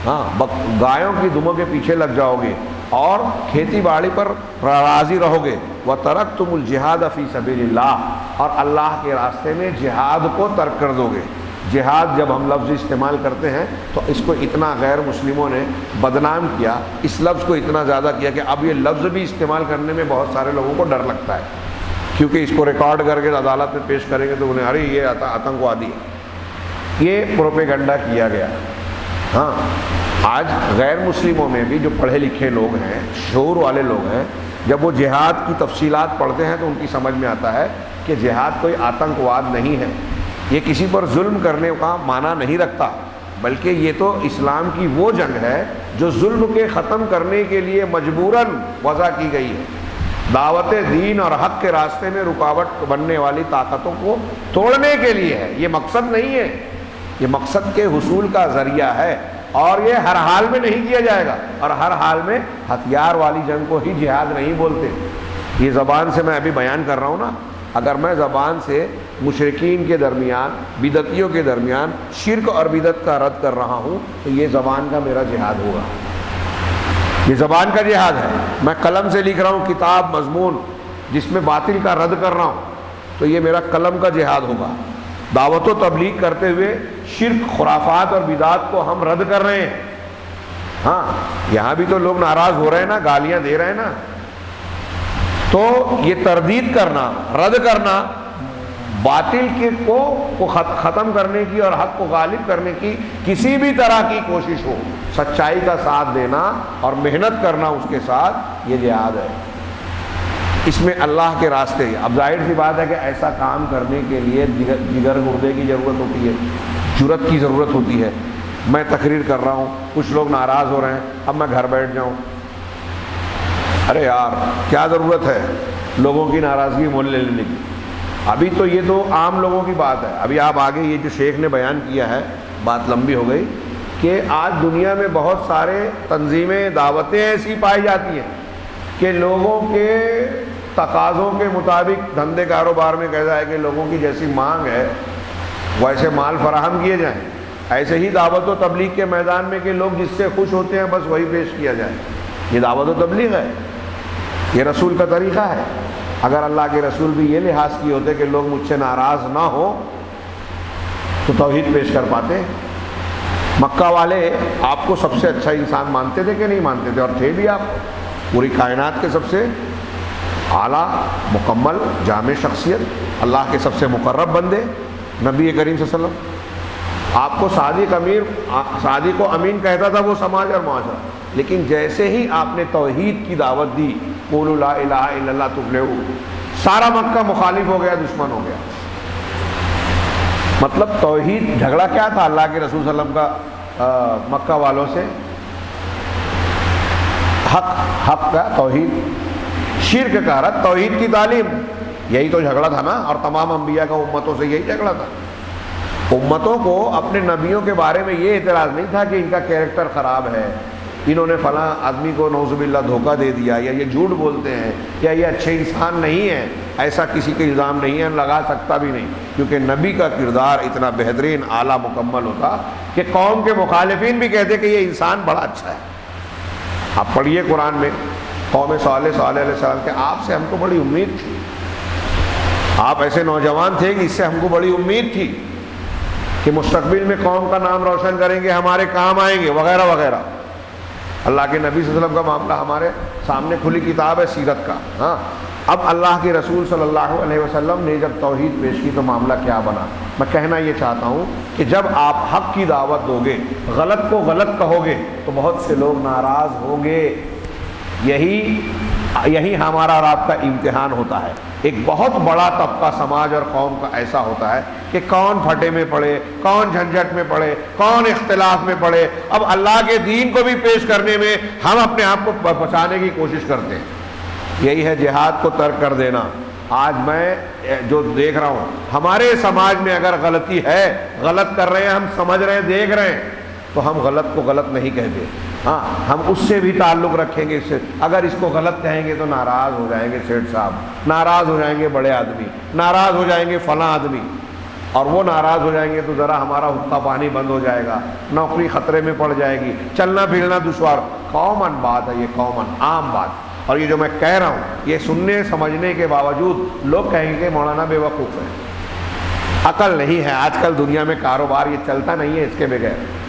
ہاں، گایوں کی دموں کے پیچھے لگ جاؤ گے اور کھیتی باڑی پر راضی رہو گے. وَتَرَكْتُمُ الْجِهَادَ فِي سَبِيلِ اللَّهِ، اور اللہ کے راستے میں جہاد کو ترک کر دو گے. جہاد جب ہم لفظ استعمال کرتے ہیں تو اس کو اتنا غیر مسلموں نے بدنام کیا، اس لفظ کو اتنا زیادہ کیا کہ اب یہ لفظ بھی استعمال کرنے میں بہت سارے لوگوں کو ڈر لگتا ہے، کیونکہ اس کو ریکارڈ کر کے عدالت میں پیش کریں گے تو انہیں ارے یہ آتنکوادی ہے. یہ پروپیگنڈا کیا گیا. ہاں، آج غیر مسلموں میں بھی جو پڑھے لکھے لوگ ہیں، شعور والے لوگ ہیں، جب وہ جہاد کی تفصیلات پڑھتے ہیں تو ان کی سمجھ میں آتا ہے کہ جہاد کوئی آتنکواد نہیں ہے، یہ کسی پر ظلم کرنے کا معنی نہیں رکھتا، بلکہ یہ تو اسلام کی وہ جنگ ہے جو ظلم کے ختم کرنے کے لیے مجبوراً وضع کی گئی ہے. دعوت دین اور حق کے راستے میں رکاوٹ بننے والی طاقتوں کو توڑنے کے لیے ہے. یہ مقصد نہیں ہے، یہ مقصد کے حصول کا ذریعہ ہے، اور یہ ہر حال میں نہیں کیا جائے گا. اور ہر حال میں ہتھیار والی جنگ کو ہی جہاد نہیں بولتے. یہ زبان سے میں ابھی بیان کر رہا ہوں نا، اگر میں زبان سے مشرکین کے درمیان، بدعتیوں کے درمیان شرک اور بدعت کا رد کر رہا ہوں تو یہ زبان کا میرا جہاد ہوگا، یہ زبان کا جہاد ہے. میں قلم سے لکھ رہا ہوں کتاب، مضمون جس میں باطل کا رد کر رہا ہوں تو یہ میرا قلم کا جہاد ہوگا. دعوت و تبلیغ کرتے ہوئے شرک، خرافات اور بدعات کو ہم رد کر رہے ہیں. ہاں، یہاں بھی تو لوگ ناراض ہو رہے ہیں نا، گالیاں دے رہے ہیں نا. تو یہ تردید کرنا، رد کرنا، باطل کو ختم کرنے کی اور حق کو غالب کرنے کی کسی بھی طرح کی کوشش ہو، سچائی کا ساتھ دینا اور محنت کرنا اس کے ساتھ، یہ جہاد ہے. اس میں اللہ کے راستے. اب ظاہر سی بات ہے کہ ایسا کام کرنے کے لیے جگر گردے کی ضرورت ہوتی ہے، جرأت کی ضرورت ہوتی ہے. میں تقریر کر رہا ہوں، کچھ لوگ ناراض ہو رہے ہیں، اب میں گھر بیٹھ جاؤں، ارے یار کیا ضرورت ہے لوگوں کی ناراضگی مول لے لینے کی. ابھی تو یہ تو عام لوگوں کی بات ہے. ابھی آپ آگے یہ جو شیخ نے بیان کیا ہے، بات لمبی ہو گئی، کہ آج دنیا میں بہت سارے تنظیمیں، دعوتیں ایسی پائی جاتی ہیں کہ لوگوں کے تقاضوں کے مطابق دھندے کاروبار میں کہتا ہے کہ لوگوں کی جیسی مانگ ہے ویسے مال فراہم کیے جائیں، ایسے ہی دعوت و تبلیغ کے میدان میں کہ لوگ جس سے خوش ہوتے ہیں بس وہی پیش کیا جائے، یہ دعوت و تبلیغ ہے، یہ رسول کا طریقہ ہے۔ اگر اللہ کے رسول بھی یہ لحاظ کیے ہوتے کہ لوگ مجھ سے ناراض نہ ہو تو توحید پیش کر پاتے۔ مکہ والے آپ کو سب سے اچھا انسان مانتے تھے کہ نہیں مانتے تھے؟ اور تھے بھی آپ پوری کائنات کے سب سے اعلیٰ مکمل جامع شخصیت، اللہ کے سب سے مقرب بندے نبی کریم صلی اللہ علیہ وسلم۔ آپ کو صادق و امین کہتا تھا وہ سماج اور معاشرہ، لیکن جیسے ہی آپ نے توحید کی دعوت دی، قولوا لا الہ الا اللہ تفلحوا، سارا مکہ مخالف ہو گیا، دشمن ہو گیا۔ مطلب توحید، جھگڑا کیا تھا اللہ کے رسول صلی اللہ علیہ وسلم کا مکہ والوں سے؟ حق کا توحید، شرک کا رد، توحید کی تعلیم، یہی تو جھگڑا تھا نا۔ اور تمام انبیاء کا امتوں سے یہی جھگڑا تھا۔ امتوں کو اپنے نبیوں کے بارے میں یہ اعتراض نہیں تھا کہ ان کا کیریکٹر خراب ہے، انہوں نے فلاں آدمی کو نعوذ باللہ دھوکہ دے دیا، یا یہ جھوٹ بولتے ہیں، یا یہ اچھے انسان نہیں ہیں۔ ایسا کسی کے الزام نہیں ہے، لگا سکتا بھی نہیں، کیونکہ نبی کا کردار اتنا بہترین اعلیٰ مکمل ہوتا کہ قوم کے مخالفین بھی کہتے کہ یہ انسان بڑا اچھا ہے۔ آپ پڑھیے قرآن میں قوم صالح علیہ السلام کہ آپ سے ہم کو بڑی امید تھی، آپ ایسے نوجوان تھے کہ اس سے ہم کو بڑی امید تھی کہ مستقبل میں قوم کا نام روشن کریں گے، ہمارے کام آئیں گے، وغیرہ وغیرہ۔ اللہ کے نبی صلی اللہ علیہ وسلم کا معاملہ ہمارے سامنے کھلی کتاب ہے سیرت کا۔ ہاں، اب اللہ کے رسول صلی اللہ علیہ وسلم نے جب توحید پیش کی تو معاملہ کیا بنا؟ میں کہنا یہ چاہتا ہوں کہ جب آپ حق کی دعوت دو گے، غلط کو غلط کہو گے تو بہت سے لوگ ناراض ہوں گے۔ یہی ہمارا رات کا امتحان ہوتا ہے۔ ایک بہت بڑا طبقہ سماج اور قوم کا ایسا ہوتا ہے کہ کون پھٹے میں پڑے، کون جھنجھٹ میں پڑے، کون اختلاف میں پڑے۔ اب اللہ کے دین کو بھی پیش کرنے میں ہم اپنے آپ کو بچانے کی کوشش کرتے ہیں۔ یہی ہے جہاد کو ترک کر دینا۔ آج میں جو دیکھ رہا ہوں ہمارے سماج میں، اگر غلطی ہے، غلط کر رہے ہیں، ہم سمجھ رہے ہیں، دیکھ رہے ہیں، تو ہم غلط کو غلط نہیں کہتے۔ ہاں، ہم اس سے بھی تعلق رکھیں گے۔ اس سے اگر اس کو غلط کہیں گے تو ناراض ہو جائیں گے سیٹھ صاحب، ناراض ہو جائیں گے بڑے آدمی، ناراض ہو جائیں گے فلاں آدمی، اور وہ ناراض ہو جائیں گے تو ذرا ہمارا حقہ پانی بند ہو جائے گا، نوکری خطرے میں پڑ جائے گی، چلنا پھرنا دشوار۔ کامن بات ہے یہ، کامن عام بات۔ اور یہ جو میں کہہ رہا ہوں، یہ سننے سمجھنے کے باوجود لوگ کہیں گے مولانا بے وقوف ہے، عقل نہیں ہے۔ آج کل دنیا میں کاروبار یہ چلتا نہیں ہے اس کے بغیر۔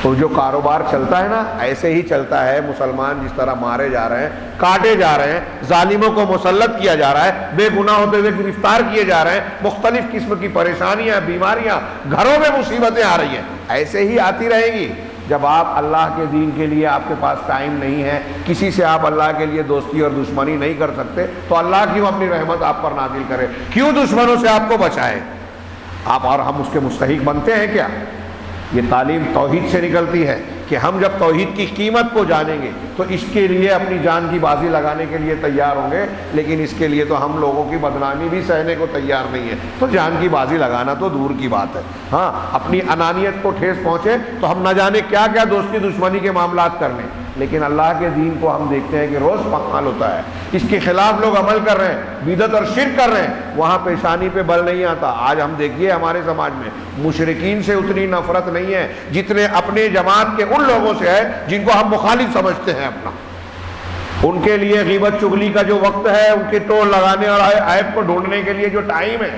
تو جو کاروبار چلتا ہے نا، ایسے ہی چلتا ہے۔ مسلمان جس طرح مارے جا رہے ہیں، کاٹے جا رہے ہیں، ظالموں کو مسلط کیا جا رہا ہے، بے گناہ ہوتے ہوئے گرفتار کیے جا رہے ہیں، مختلف قسم کی پریشانیاں، بیماریاں، گھروں میں مصیبتیں آ رہی ہیں، ایسے ہی آتی رہیں گی۔ جب آپ اللہ کے دین کے لیے آپ کے پاس ٹائم نہیں ہے، کسی سے آپ اللہ کے لیے دوستی اور دشمنی نہیں کر سکتے، تو اللہ کیوں اپنی رحمت آپ پر نازل کرے؟ کیوں دشمنوں سے آپ کو بچائے؟ آپ اور ہم اس کے مستحق بنتے ہیں کیا؟ یہ تعلیم توحید سے نکلتی ہے کہ ہم جب توحید کی قیمت کو جانیں گے تو اس کے لیے اپنی جان کی بازی لگانے کے لیے تیار ہوں گے، لیکن اس کے لیے تو ہم لوگوں کی بدنامی بھی سہنے کو تیار نہیں ہے، تو جان کی بازی لگانا تو دور کی بات ہے۔ ہاں، اپنی انانیت کو ٹھیس پہنچے تو ہم نہ جانے کیا کیا دوستی دشمنی کے معاملات کر لیں، لیکن اللہ کے دین کو ہم دیکھتے ہیں کہ روز پامال ہوتا ہے، اس کے خلاف لوگ عمل کر رہے ہیں، بدعت اور شرک کر رہے ہیں، وہاں پیشانی پہ بل نہیں آتا۔ آج ہم دیکھیے ہمارے سماج میں مشرکین سے اتنی نفرت نہیں ہے جتنے اپنے جماعت کے ان لوگوں سے ہے جن کو ہم مخالف سمجھتے ہیں اپنا۔ ان کے لیے غیبت چغلی کا جو وقت ہے، ان کے ٹول لگانے اور عیب کو ڈھونڈنے کے لیے جو ٹائم ہے،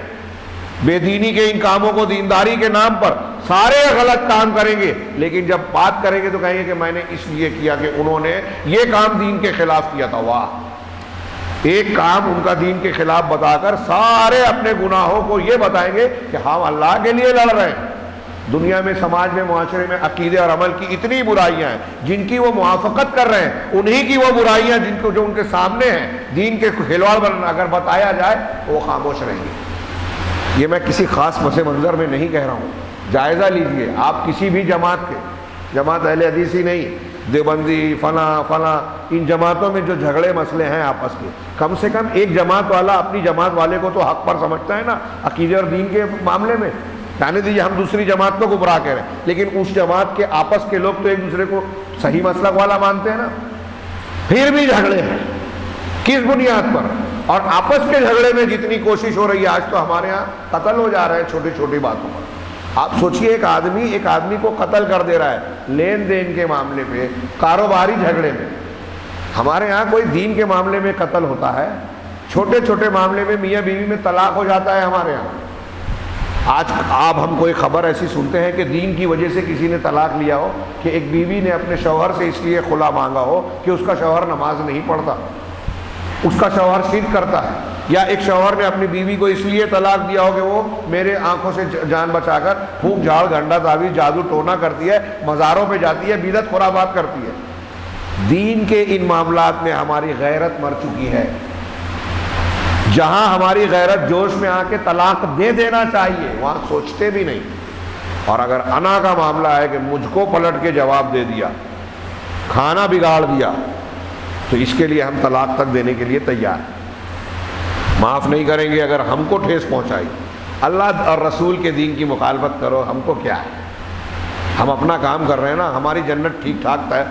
بے دینی کے ان کاموں کو دینداری کے نام پر سارے غلط کام کریں گے، لیکن جب بات کریں گے تو کہیں گے کہ میں نے اس لیے کیا کہ انہوں نے یہ کام دین کے خلاف کیا تھا۔ واہ، ایک کام ان کا دین کے خلاف بتا کر سارے اپنے گناہوں کو یہ بتائیں گے کہ ہم اللہ کے لیے لڑ رہے ہیں۔ دنیا میں، سماج میں، معاشرے میں عقیدے اور عمل کی اتنی برائیاں ہیں جن کی وہ موافقت کر رہے ہیں، انہی کی وہ برائیاں جن کو جو ان کے سامنے ہیں، دین کے کھلواڑ بننا اگر بتایا جائے تو وہ خاموش رہیں گے۔ یہ میں کسی خاص پس منظر میں نہیں کہہ رہا ہوں، جائزہ لیجئے آپ کسی بھی جماعت کے، جماعت اہل حدیث ہی نہیں، دیوبندی فلاں ان جماعتوں میں جو جھگڑے مسئلے ہیں آپس کے، کم سے کم ایک جماعت والا اپنی جماعت والے کو تو حق پر سمجھتا ہے نا عقیدے اور دین کے معاملے میں۔ جانے دیجیے ہم دوسری جماعت کو گمراہ کہہ رہے ہیں، لیکن اس جماعت کے آپس کے لوگ تو ایک دوسرے کو صحیح مسلک والا مانتے ہیں نا، پھر بھی جھگڑے ہیں کس بنیاد پر؟ اور آپس کے جھگڑے میں جتنی کوشش ہو رہی ہے، آج تو ہمارے ہاں قتل ہو جا رہے ہیں چھوٹی چھوٹی باتوں پر۔ آپ سوچئے ایک آدمی کو قتل کر دے رہا ہے لین دین کے معاملے پہ، کاروباری جھگڑے میں۔ ہمارے ہاں کوئی دین کے معاملے میں قتل ہوتا ہے، چھوٹے چھوٹے معاملے میں میاں بیوی میں طلاق ہو جاتا ہے ہمارے ہاں۔ آج آپ ہم کوئی خبر ایسی سنتے ہیں کہ دین کی وجہ سے کسی نے طلاق لیا ہو، کہ ایک بیوی نے اپنے شوہر سے اس لیے خلا مانگا ہو کہ اس کا شوہر نماز نہیں پڑھتا، اس کا شوہر شرک کرتا ہے، یا ایک شوہر نے اپنی بیوی کو اس لیے طلاق دیا ہو کہ وہ میرے آنکھوں سے جان بچا کر پھونک جھاڑ گھنٹا تعویذ جادو ٹونا کرتی ہے، مزاروں پہ جاتی ہے، بدعت خرافات کرتی ہے۔ دین کے ان معاملات میں ہماری غیرت مر چکی ہے۔ جہاں ہماری غیرت جوش میں آ کے طلاق دے دینا چاہیے وہاں سوچتے بھی نہیں، اور اگر انا کا معاملہ ہے کہ مجھ کو پلٹ کے جواب دے دیا، کھانا بگاڑ دیا، تو اس کے لیے ہم طلاق تک دینے کے لیے تیار ہیں۔ معاف نہیں کریں گے اگر ہم کو ٹھیس پہنچائی۔ اللہ اور رسول کے دین کی مخالفت کرو، ہم کو کیا ہے، ہم اپنا کام کر رہے ہیں نا، ہماری جنت ٹھیک ٹھاک ہے،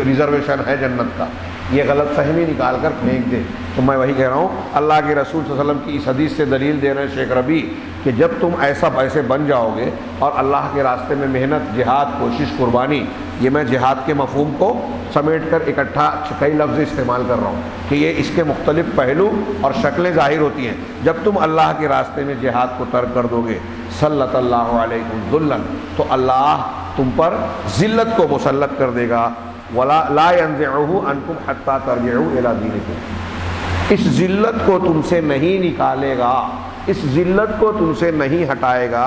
ریزرویشن ہے جنت کا، یہ غلط فہمی نکال کر پھینک دے۔ تو میں وہی کہہ رہا ہوں، اللہ کے رسول صلی اللہ علیہ وسلم کی اس حدیث سے دلیل دے رہے ہیں شیخ ربیع کہ جب تم ایسے بن جاؤ گے اور اللہ کے راستے میں محنت، جہاد، کوشش، قربانی، یہ میں جہاد کے مفہوم کو سمیٹ کر اکٹھا کئی لفظ استعمال کر رہا ہوں کہ یہ اس کے مختلف پہلو اور شکلیں ظاہر ہوتی ہیں۔ جب تم اللہ کے راستے میں جہاد کو ترک کر دو گے، سلط اللہ علیکم ذلا، تو اللہ تم پر ذلت کو مسلط کر دے گا، ولا لا ينزعه عنكم حتى ترجعوا الى دينكم، اس ذلت کو تم سے نہیں نکالے گا، اس ذلت کو تم سے نہیں ہٹائے گا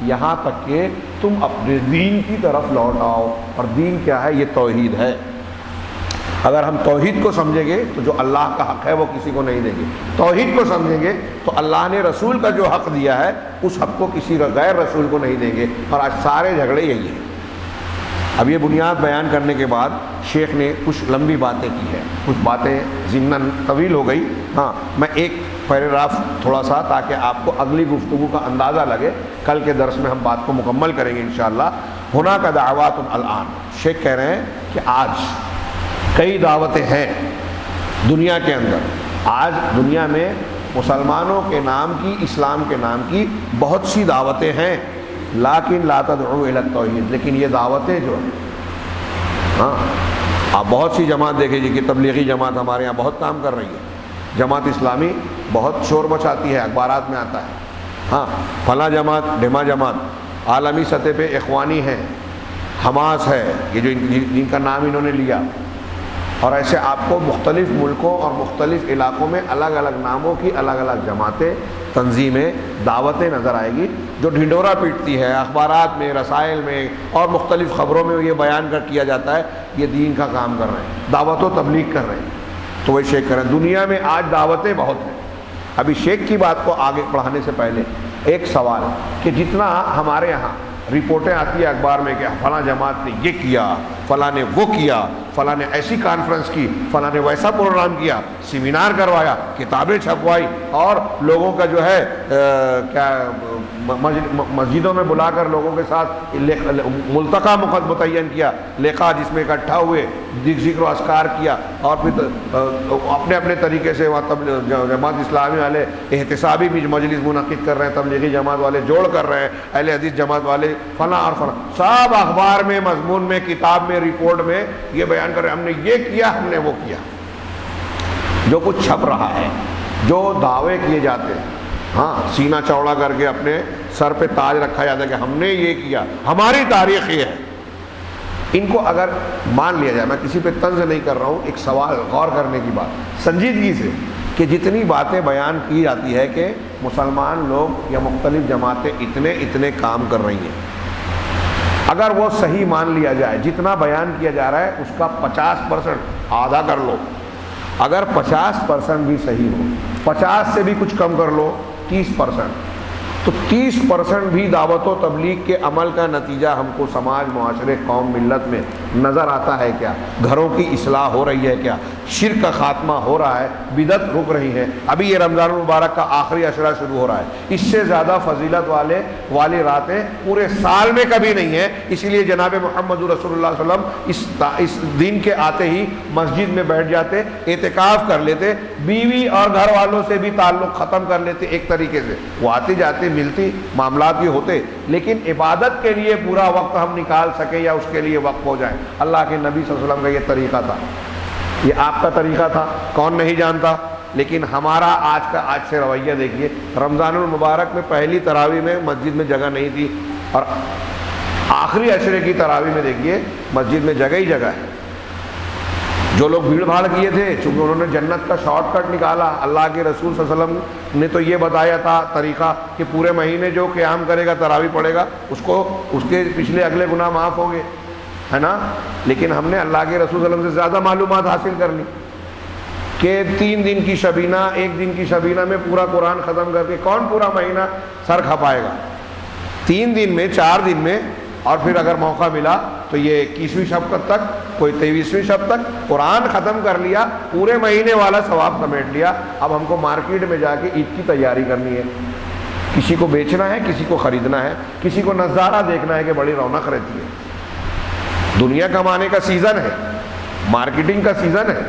یہاں تک کہ تم اپنے دین کی طرف لوٹ آؤ۔ اور دین کیا ہے؟ یہ توحید ہے۔ اگر ہم توحید کو سمجھیں گے تو جو اللہ کا حق ہے وہ کسی کو نہیں دیں گے، توحید کو سمجھیں گے تو اللہ نے رسول کا جو حق دیا ہے اس حق کو کسی غیر رسول کو نہیں دیں گے۔ اور آج سارے جھگڑے یہی ہیں۔ اب یہ بنیاد بیان کرنے کے بعد شیخ نے کچھ لمبی باتیں کی ہیں، کچھ باتیں ضمناً طویل ہو گئی۔ ہاں، میں ایک پیراگراف تھوڑا سا تاکہ آپ کو اگلی گفتگو کا اندازہ لگے، کل کے درس میں ہم بات کو مکمل کریں گے انشاءاللہ۔ ہونا کا دعوات الان، شیخ کہہ رہے ہیں کہ آج کئی دعوتیں ہیں دنیا کے اندر۔ آج دنیا میں مسلمانوں کے نام کی، اسلام کے نام کی بہت سی دعوتیں ہیں، لیکن لا تدعو الی التوحید، لیکن یہ دعوتیں جو ہیں، ہاں آپ بہت سی جماعت دیکھیں جی کہ تبلیغی جماعت ہمارے یہاں بہت کام کر رہی ہے، جماعت اسلامی بہت شور مچاتی ہے، اخبارات میں آتا ہے، ہاں فلاں جماعت، ڈھما جماعت، عالمی سطح پہ اخوانی ہے، حماس ہے، یہ جو جن کا نام انہوں نے لیا، اور ایسے آپ کو مختلف ملکوں اور مختلف علاقوں میں الگ الگ ناموں کی الگ الگ جماعتیں، تنظیمیں، دعوتیں نظر آئے گی جو ڈھنڈورا پیٹتی ہے، اخبارات میں، رسائل میں اور مختلف خبروں میں یہ بیان کیا جاتا ہے یہ دین کا کام کر رہے ہیں، دعوت و تبلیغ کر رہے ہیں۔ تو وہ شیخ کر رہے ہیں دنیا میں آج دعوتیں بہت ہیں۔ ابھی شیخ کی بات کو آگے پڑھانے سے پہلے ایک سوال کہ جتنا ہمارے یہاں رپورٹیں آتی ہیں اخبار میں کہ فلاں جماعت نے یہ کیا، فلاں نے وہ کیا، فلاں نے ایسی کانفرنس کی، فلاں نے ویسا پروگرام کیا، سیمینار کروایا، کتابیں چھپوائی، اور لوگوں کا جو ہے کیا مسجدوں میں بلا کر لوگوں کے ساتھ ملتقى متعین کیا، لقاء جس میں اکٹھا ہوئے، ذکر و اذکار کیا، اور پھر اپنے اپنے طریقے سے وہاں جماعت اسلامی والے احتسابی بھی مجلس منعقد کر رہے ہیں، تبلیغی جماعت والے جوڑ کر رہے ہیں، اہل حدیث جماعت والے فلاں اور فلاں، سب اخبار میں، مضمون میں، کتاب میں، رپورٹ میں یہ بیان کر رہے ہیں ہم نے یہ کیا، ہم نے وہ کیا۔ جو کچھ چھپ رہا ہے، جو دعوے کیے جاتے ہیں، ہاں سینہ چوڑا کر کے اپنے سر پہ تاج رکھا جاتا ہے کہ ہم نے یہ کیا، ہماری تاریخ یہ ہے، ان کو اگر مان لیا جائے، میں کسی پہ طنز نہیں کر رہا ہوں، ایک سوال غور کرنے کی بات سنجیدگی سے، کہ جتنی باتیں بیان کی جاتی ہے کہ مسلمان لوگ یا مختلف جماعتیں اتنے کام کر رہی ہیں، اگر وہ صحیح مان لیا جائے، جتنا بیان کیا جا رہا ہے اس کا 50% آدھا کر لو، اگر 50% بھی صحیح ہو، 50 سے بھی کچھ کم کر لو، 30%، تو 30% بھی دعوت و تبلیغ کے عمل کا نتیجہ ہم کو سماج، معاشرے، قوم، ملت میں نظر آتا ہے کیا؟ گھروں کی اصلاح ہو رہی ہے کیا؟ شرک کا خاتمہ ہو رہا ہے، بدعت رک رہی ہے۔ ابھی یہ رمضان المبارک کا آخری عشرہ شروع ہو رہا ہے، اس سے زیادہ فضیلت والی راتیں پورے سال میں کبھی نہیں ہیں۔ اسی لیے جناب محمد رسول اللہ صلی اللہ علیہ وسلم اس دن کے آتے ہی مسجد میں بیٹھ جاتے، اعتکاف کر لیتے، بیوی اور گھر والوں سے بھی تعلق ختم کر لیتے ایک طریقے سے۔ وہ آتے جاتے، ملتی، معاملات بھی ہوتے، لیکن عبادت کے لیے پورا وقت ہم نکال سکیں یا اس کے لیے وقف ہو جائیں۔ اللہ کے نبی صلی اللہ علیہ وسلم کا یہ طریقہ تھا، یہ آپ کا طریقہ تھا، کون نہیں جانتا؟ لیکن ہمارا آج سے رویہ دیکھیے۔ رمضان المبارک میں پہلی تراویح میں مسجد میں جگہ نہیں تھی، اور آخری عشرے کی تراویح میں دیکھیے مسجد میں جگہ ہی جگہ ہے۔ جو لوگ بھیڑ بھاڑ کیے تھے، چونکہ انہوں نے جنت کا شارٹ کٹ نکالا، اللہ کے رسول صلی اللہ علیہ وسلم نے تو یہ بتایا تھا طریقہ کہ پورے مہینے جو قیام کرے گا، تراویح پڑھے گا، اس کے پچھلے اگلے گناہ معاف ہوں گے، ہے نا؟ لیکن ہم نے اللہ کے رسول صلی اللہ علیہ وسلم سے زیادہ معلومات حاصل کر لی کہ 3 دن کی شبینہ، 1 دن کی شبینہ میں پورا قرآن ختم کر کے کون پورا مہینہ سر کھپائے گا؟ 3 دن میں، 4 دن میں، اور پھر اگر موقع ملا تو یہ 21ویں شب تک، کوئی 23ویں شب تک قرآن ختم کر لیا، پورے مہینے والا ثواب سمیٹ لیا۔ اب ہم کو مارکیٹ میں جا کے عید کی تیاری کرنی ہے، کسی کو بیچنا ہے، کسی کو خریدنا ہے، کسی کو نظارہ دیکھنا ہے کہ بڑی رونق رہتی ہے۔ دنیا کمانے کا سیزن ہے، مارکیٹنگ کا سیزن ہے۔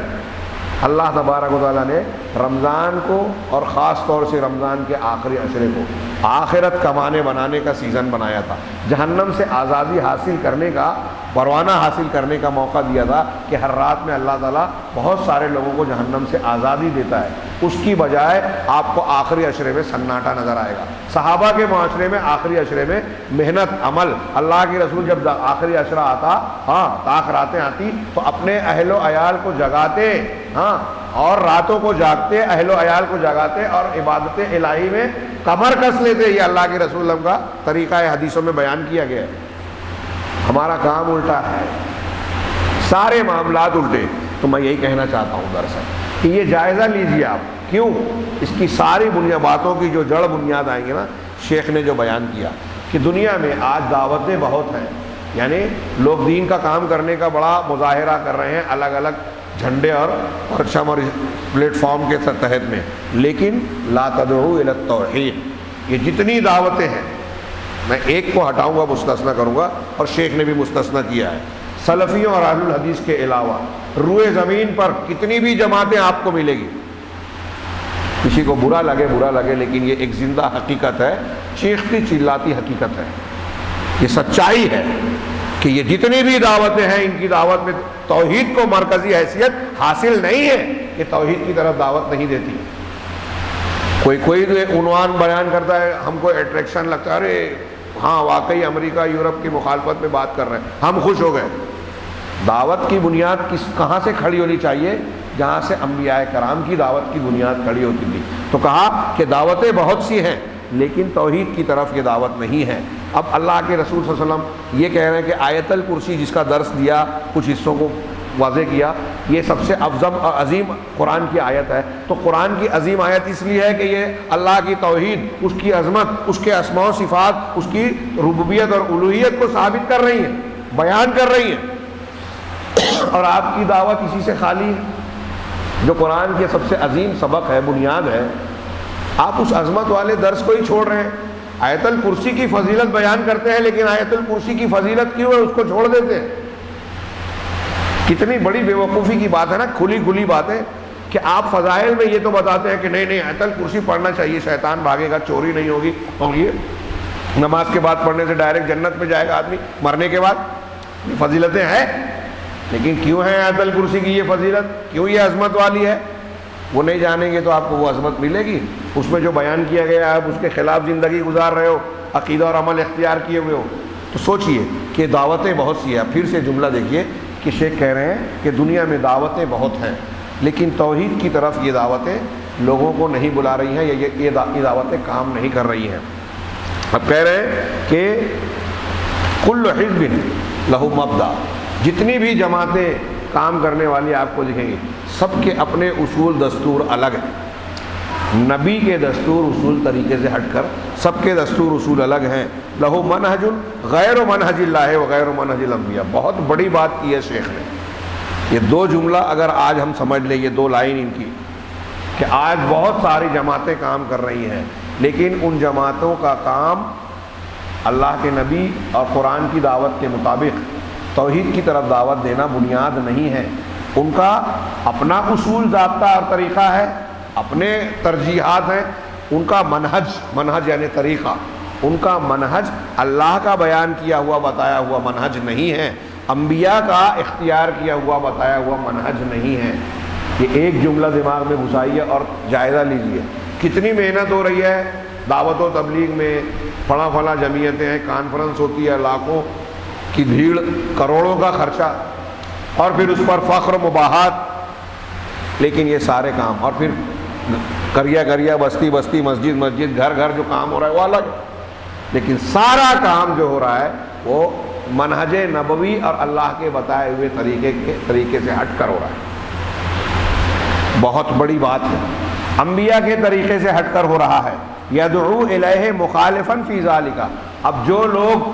اللہ تبارک و تعالیٰ نے رمضان کو، اور خاص طور سے رمضان کے آخری عشرے کو، آخرت کمانے بنانے کا سیزن بنایا تھا، جہنم سے آزادی حاصل کرنے کا، پروانہ حاصل کرنے کا موقع دیا تھا کہ ہر رات میں اللہ تعالیٰ بہت سارے لوگوں کو جہنم سے آزادی دیتا ہے۔ اس کی بجائے آپ کو آخری عشرے میں سناٹا نظر آئے گا۔ صحابہ کے معاشرے میں آخری عشرے میں محنت، عمل، اللہ کے رسول جب آخری عشرہ آتا، طاق راتیں آتی تو اپنے اہل و عیال کو جگاتے، اور راتوں کو جاگتے، اہل و عیال کو جگاتے، اور عبادت الہی میں کمر کس لیتے۔ یہ اللہ کے رسول اللہ کا طریقہ حدیثوں میں بیان کیا گیا ہے۔ ہمارا کام الٹا ہے، سارے معاملات الٹے۔ تو میں یہی کہنا چاہتا ہوں دراصل کہ یہ جائزہ لیجیے آپ، کیوں؟ اس کی ساری باتوں کی جو جڑ بنیاد آئیں گے نا، شیخ نے جو بیان کیا کہ دنیا میں آج دعوتیں بہت ہیں، یعنی لوگ دین کا کام کرنے کا بڑا مظاہرہ کر رہے ہیں الگ الگ جھنڈے اور پرچم اور پلیٹ فارم کے تحت میں، لیکن لا تدعو الی التوحید، یہ جتنی دعوتیں ہیں، میں ایک کو ہٹاؤں گا، مستثنی کروں گا، اور شیخ نے بھی مستثنی کیا ہے۔ سلفیوں اور اہل الحدیث کے علاوہ روئے زمین پر کتنی بھی جماعتیں آپ کو ملے گی، کسی کو برا لگے، لیکن یہ ایک زندہ حقیقت ہے، چیختی چلاتی حقیقت ہے، یہ سچائی ہے کہ یہ جتنی بھی دعوتیں ہیں، ان کی دعوت میں توحید کو مرکزی حیثیت حاصل نہیں ہے، یہ توحید کی طرف دعوت نہیں دیتی۔ کوئی عنوان بیان کرتا ہے، ہم کو اٹریکشن لگتا ہے، ارے ہاں واقعی امریکہ یورپ کی مخالفت میں بات کر رہے ہیں، ہم خوش ہو گئے۔ دعوت کی بنیاد کہاں سے کھڑی ہونی چاہیے؟ جہاں سے انبیاء کرام کی دعوت کی بنیاد کھڑی ہوتی تھی۔ تو کہا کہ دعوتیں بہت سی ہیں، لیکن توحید کی طرف یہ دعوت نہیں ہے۔ اب اللہ کے رسول صلی اللہ علیہ وسلم یہ کہہ رہے ہیں کہ آیت الکرسی جس کا درس دیا، کچھ حصوں کو واضح کیا، یہ سب سے افضل اور عظیم قرآن کی آیت ہے۔ تو قرآن کی عظیم آیت اس لیے ہے کہ یہ اللہ کی توحید، اس کی عظمت، اس کے اسماء و صفات، اس کی ربوبیت اور الوہیت کو ثابت کر رہی ہیں، بیان کر رہی ہیں، اور آپ کی دعوت اسی سے خالی ہے، جو قرآن کے سب سے عظیم سبق ہے، بنیاد ہے۔ آپ اس عظمت والے درس کو ہی چھوڑ رہے ہیں۔ آیت الکرسی کی فضیلت بیان کرتے ہیں، لیکن آیت الکرسی کی فضیلت کیوں ہے اس کو چھوڑ دیتے ہیں۔ کتنی بڑی بے وقوفی کی بات ہے نا، کھلی بات ہے کہ آپ فضائل میں یہ تو بتاتے ہیں کہ نہیں آیت الکرسی پڑھنا چاہیے، شیطان بھاگے گا، چوری نہیں ہوگی، اور یہ نماز کے بعد پڑھنے سے ڈائریکٹ جنت میں جائے گا آدمی مرنے کے بعد۔ فضیلتیں ہیں، لیکن کیوں ہے آیت الکرسی کی یہ فضیلت، کیوں یہ عظمت والی ہے؟ وہ نہیں جانیں گے تو آپ کو وہ عظمت ملے گی؟ اس میں جو بیان کیا گیا ہے، آپ اس کے خلاف زندگی گزار رہے ہو، عقیدہ اور عمل اختیار کیے ہوئے ہو، تو سوچئے کہ دعوتیں بہت سی ہیں۔ پھر سے جملہ دیکھیے کہ شیخ کہہ رہے ہیں کہ دنیا میں دعوتیں بہت ہیں، لیکن توحید کی طرف یہ دعوتیں لوگوں کو نہیں بلا رہی ہیں، یہ دعوتیں کام نہیں کر رہی ہیں۔ اب کہہ رہے ہیں کہ کل حزب لہو مبدأ، جتنی بھی جماعتیں کام کرنے والی آپ کو دکھیں گی، سب کے اپنے اصول دستور الگ ہیں۔ نبی کے دستور اصول طریقے سے ہٹ کر سب کے دستور اصول الگ ہیں۔ لہو منہج غیر منہج اللہ و غیر منہج الانبیاء، بہت بڑی بات کی ہے شیخ نے۔ یہ دو جملہ اگر آج ہم سمجھ لیں، یہ دو لائن ان کی، کہ آج بہت ساری جماعتیں کام کر رہی ہیں، لیکن ان جماعتوں کا کام اللہ کے نبی اور قرآن کی دعوت کے مطابق توحید کی طرف دعوت دینا بنیاد نہیں ہے۔ ان کا اپنا اصول، ضابطہ اور طریقہ ہے، اپنے ترجیحات ہیں، ان کا منہج یعنی طریقہ، ان کا منہج اللہ کا بیان کیا ہوا بتایا ہوا منہج نہیں ہے، انبیاء کا اختیار کیا ہوا بتایا ہوا منہج نہیں ہے۔ یہ ایک جملہ دماغ میں گھسائیے اور جائزہ لیجئے، کتنی محنت ہو رہی ہے دعوت و تبلیغ میں، فلاں جمعیتیں ہیں، کانفرنس ہوتی ہے، لاکھوں کی بھیڑ، کروڑوں کا خرچہ، اور پھر اس پر فخر و مباحات، لیکن یہ سارے کام، اور پھر کریا بستی مسجد گھر جو کام ہو رہا ہے وہ الگ، لیکن سارا کام جو ہو رہا ہے وہ منہج نبوی اور اللہ کے بتائے ہوئے طریقے سے ہٹ کر ہو رہا ہے۔ بہت بڑی بات ہے، انبیاء کے طریقے سے ہٹ کر ہو رہا ہے۔ یدعو الیہ مخالفا فی ذالک، اب جو لوگ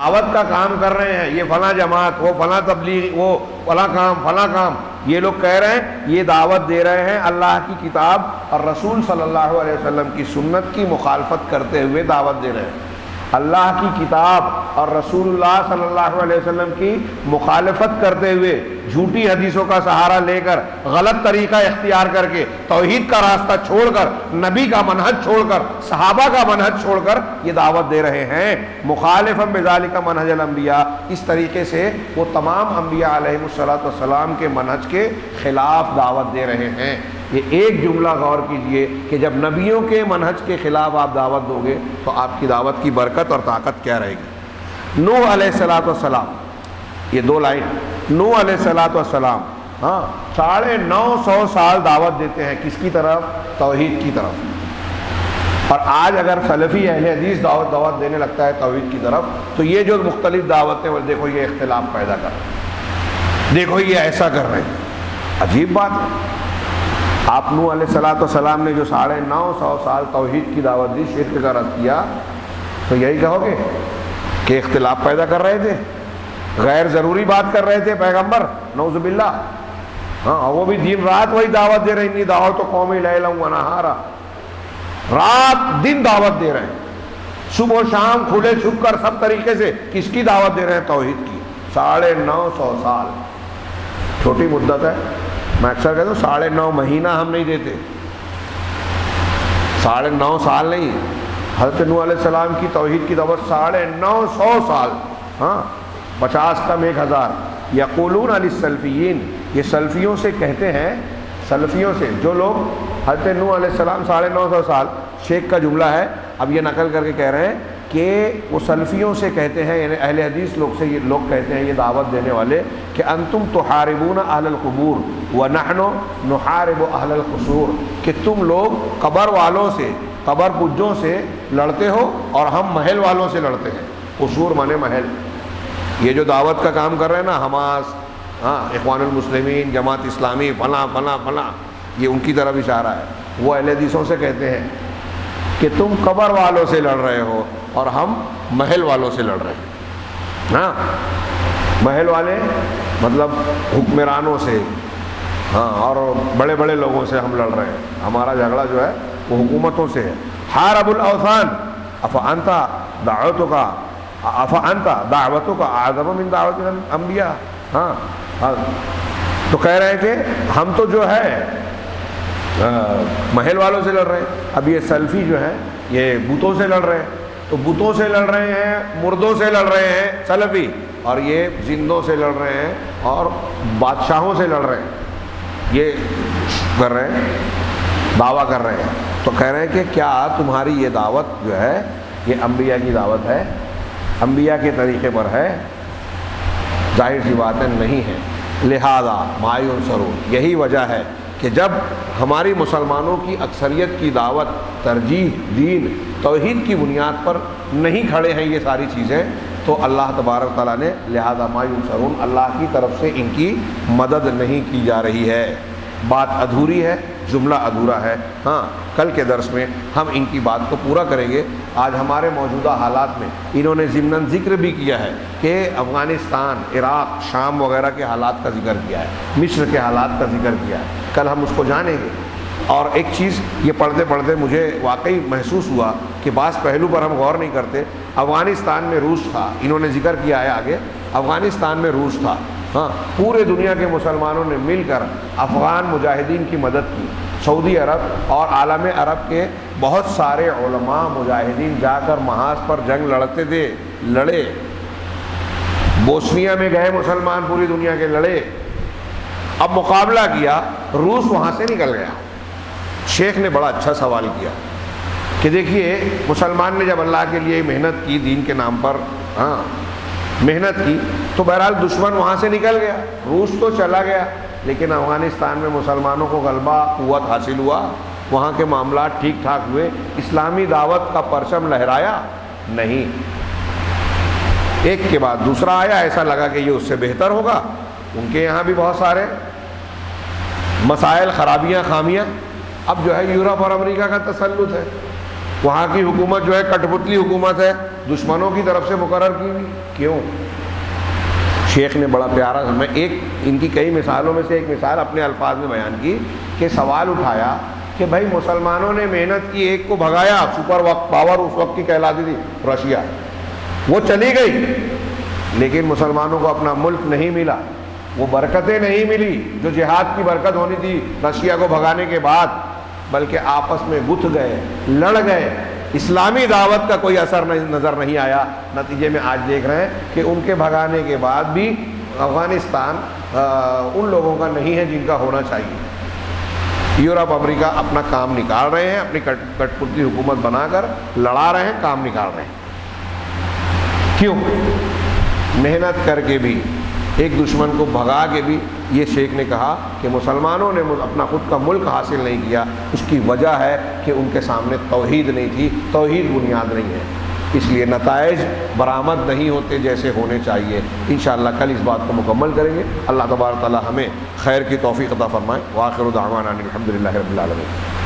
دعوت کا کام کر رہے ہیں، یہ فلاں جماعت، وہ فلاں تبلیغ، وہ فلاں کام، یہ لوگ کہہ رہے ہیں، یہ دعوت دے رہے ہیں اللہ کی کتاب اور رسول صلی اللہ علیہ وسلم کی سنت کی مخالفت کرتے ہوئے دعوت دے رہے ہیں۔ اللہ کی کتاب اور رسول اللہ صلی اللہ علیہ وسلم کی مخالفت کرتے ہوئے، جھوٹی حدیثوں کا سہارا لے کر، غلط طریقہ اختیار کر کے، توحید کا راستہ چھوڑ کر، نبی کا منہج چھوڑ کر، صحابہ کا منہج چھوڑ کر یہ دعوت دے رہے ہیں۔ مخالفا بذالک منہج الانبیاء، اس طریقے سے وہ تمام انبیاء علیہم السلام کے منہج کے خلاف دعوت دے رہے ہیں۔ یہ ایک جملہ غور کیجئے کہ جب نبیوں کے منہج کے خلاف آپ دعوت دو گے تو آپ کی دعوت کی برکت اور طاقت کیا رہے گی۔ نوح علیہ السلام، یہ دو لائن، نوح علیہ السلام 950 سال دعوت دیتے ہیں، کس کی طرف؟ توحید کی طرف۔ اور آج اگر سلفی اہل حدیث دعوت دینے لگتا ہے توحید کی طرف، تو یہ جو مختلف دعوتیں، دیکھو یہ اختلاف پیدا کر رہے ہیں، دیکھو یہ ایسا کر رہے ہیں، عجیب بات ہے۔ آپ نوح علیہ السلام نے جو 950 سال توحید کی دعوت دی، شرک کا رد کیا، تو یہی کہو گے کہ اختلاف پیدا کر رہے تھے، غیر ضروری بات کر رہے تھے پیغمبر، نعوذ باللہ۔ وہ بھی دن رات وہی دعوت دے رہے ہیں، دعوت تو قومی لیلا و نہارا، رات دن دعوت دے رہے ہیں، صبح و شام کھلے چھپ کر سب طریقے سے، کس کی دعوت دے رہے ہیں؟ توحید کی۔ 950 سال چھوٹی مدت ہے، میں اکثر کہتا ہوں 9.5 مہینہ ہم نہیں دیتے، 9.5 سال نہیں، حضرت نوح علیہ السلام کی توحید کی دعوت 950 سال، 50 کم 1000۔ یقولون علی السلفیین، یہ سلفیوں سے کہتے ہیں، سلفیوں سے جو لوگ حضرت نوح علیہ السلام 950 سال، شیخ کا جملہ ہے، اب یہ نقل کر کے کہہ رہے ہیں کہ وہ سلفیوں سے کہتے ہیں، یعنی اہل حدیث لوگ سے یہ لوگ کہتے ہیں، یہ دعوت دینے والے، کہ انتم تحاربون اہل القبور ونحن نحارب اہل القصور، کہ تم لوگ قبر والوں سے، قبر پجوں سے لڑتے ہو اور ہم محل والوں سے لڑتے ہیں۔ قصور مانے محل۔ یہ جو دعوت کا کام کر رہے ہیں نا، حماس، اخوان المسلمین، جماعت اسلامی، فلاں، یہ ان کی طرف اشارہ ہے۔ وہ اہل حدیثوں سے کہتے ہیں کہ تم قبر والوں سے لڑ رہے ہو اور ہم محل والوں سے لڑ رہے ہیں۔ محل والے مطلب حکمرانوں سے، اور بڑے بڑے لوگوں سے ہم لڑ رہے ہیں، ہمارا جھگڑا جو ہے وہ حکومتوں سے ہے۔ حارب الاوثان افانت دعوتک اعظم من دعوت الانبیاء۔ تو کہہ رہے ہیں کہ ہم تو جو ہے محل والوں سے لڑ رہے ہیں۔ اب یہ سلفی جو ہے یہ بتوں سے لڑ رہے ہیں، تو بتوں سے لڑ رہے ہیں، مردوں سے لڑ رہے ہیں سلفی، اور یہ زندوں سے لڑ رہے ہیں اور بادشاہوں سے لڑ رہے ہیں، یہ کر رہے ہیں، دعویٰ کر رہے ہیں۔ تو کہہ رہے ہیں کہ کیا تمہاری یہ دعوت جو ہے یہ انبیاء کی دعوت ہے، انبیاء کے طریقے پر ہے؟ ظاہر سی باتیں نہیں ہیں۔ لہذا ما ینصرون، یہی وجہ ہے کہ جب ہماری مسلمانوں کی اکثریت کی دعوت، ترجیح، دین، توحید کی بنیاد پر نہیں کھڑے ہیں یہ ساری چیزیں، تو اللہ تبارک تعالیٰ نے لہذا ما ینصرون، اللہ کی طرف سے ان کی مدد نہیں کی جا رہی ہے۔ بات ادھوری ہے، جملہ ادھورا ہے۔ ہاں کل کے درس میں ہم ان کی بات کو پورا کریں گے۔ آج ہمارے موجودہ حالات میں انہوں نے ضمناً ذکر بھی کیا ہے کہ افغانستان، عراق، شام وغیرہ کے حالات کا ذکر کیا ہے، مصر کے حالات کا ذکر کیا ہے، کل ہم اس کو جانیں گے۔ اور ایک چیز یہ پڑھتے پڑھتے مجھے واقعی محسوس ہوا کہ بعض پہلو پر ہم غور نہیں کرتے۔ افغانستان میں روس تھا، انہوں نے ذکر کیا ہے آگے، افغانستان میں روس تھا۔ ہاں پورے دنیا کے مسلمانوں نے مل کر افغان مجاہدین کی مدد کی۔ سعودی عرب اور عالم عرب کے بہت سارے علماء مجاہدین جا کر محاذ پر جنگ لڑتے تھے، لڑے۔ بوسنیا میں گئے مسلمان پوری دنیا کے، لڑے۔ اب مقابلہ کیا، روس وہاں سے نکل گیا۔ شیخ نے بڑا اچھا سوال کیا کہ دیکھیے مسلمان نے جب اللہ کے لیے محنت کی، دین کے نام پر محنت کی، تو بہرحال دشمن وہاں سے نکل گیا، روس تو چلا گیا، لیکن افغانستان میں مسلمانوں کو غلبہ، قوت حاصل ہوا، وہاں کے معاملات ٹھیک ٹھاک ہوئے، اسلامی دعوت کا پرچم لہرایا نہیں۔ ایک کے بعد دوسرا آیا، ایسا لگا کہ یہ اس سے بہتر ہوگا۔ ان کے یہاں بھی بہت سارے مسائل، خرابیاں، خامیاں۔ اب جو ہے یورپ اور امریکہ کا تسلط ہے، وہاں کی حکومت جو ہے کٹ پتلی حکومت ہے، دشمنوں کی طرف سے مقرر کی ہوئی۔ کیوں؟ شیخ نے بڑا پیارا، میں ایک ان کی کئی مثالوں میں سے ایک مثال اپنے الفاظ میں بیان کی کہ سوال اٹھایا کہ بھائی مسلمانوں نے محنت کی، ایک کو بھگایا، سپر پاور اس وقت کی کہلاتی تھی رشیا، وہ چلی گئی، لیکن مسلمانوں کو اپنا ملک نہیں ملا، وہ برکتیں نہیں ملی جو جہاد کی برکت ہونی تھی رشیا کو بھگانے کے بعد، بلکہ آپس میں گتھ گئے، لڑ گئے، اسلامی دعوت کا کوئی اثر نظر نہیں آیا۔ نتیجے میں آج دیکھ رہے ہیں کہ ان کے بھگانے کے بعد بھی افغانستان ان لوگوں کا نہیں ہے جن کا ہونا چاہیے۔ یورپ، امریکہ اپنا کام نکال رہے ہیں، اپنی کٹ پتلی حکومت بنا کر لڑا رہے ہیں، کام نکال رہے ہیں۔ کیوں؟ محنت کر کے بھی، ایک دشمن کو بھگا کے بھی۔ یہ شیخ نے کہا کہ مسلمانوں نے اپنا خود کا ملک حاصل نہیں کیا، اس کی وجہ ہے کہ ان کے سامنے توحید نہیں تھی، توحید بنیاد نہیں ہے، اس لیے نتائج برآمد نہیں ہوتے جیسے ہونے چاہیے۔ انشاءاللہ کل اس بات کو مکمل کریں گے۔ اللہ تبارک تعالی ہمیں خیر کی توفیق عطا فرمائے۔ وآخر دعوانا الحمدللہ رب العالمین۔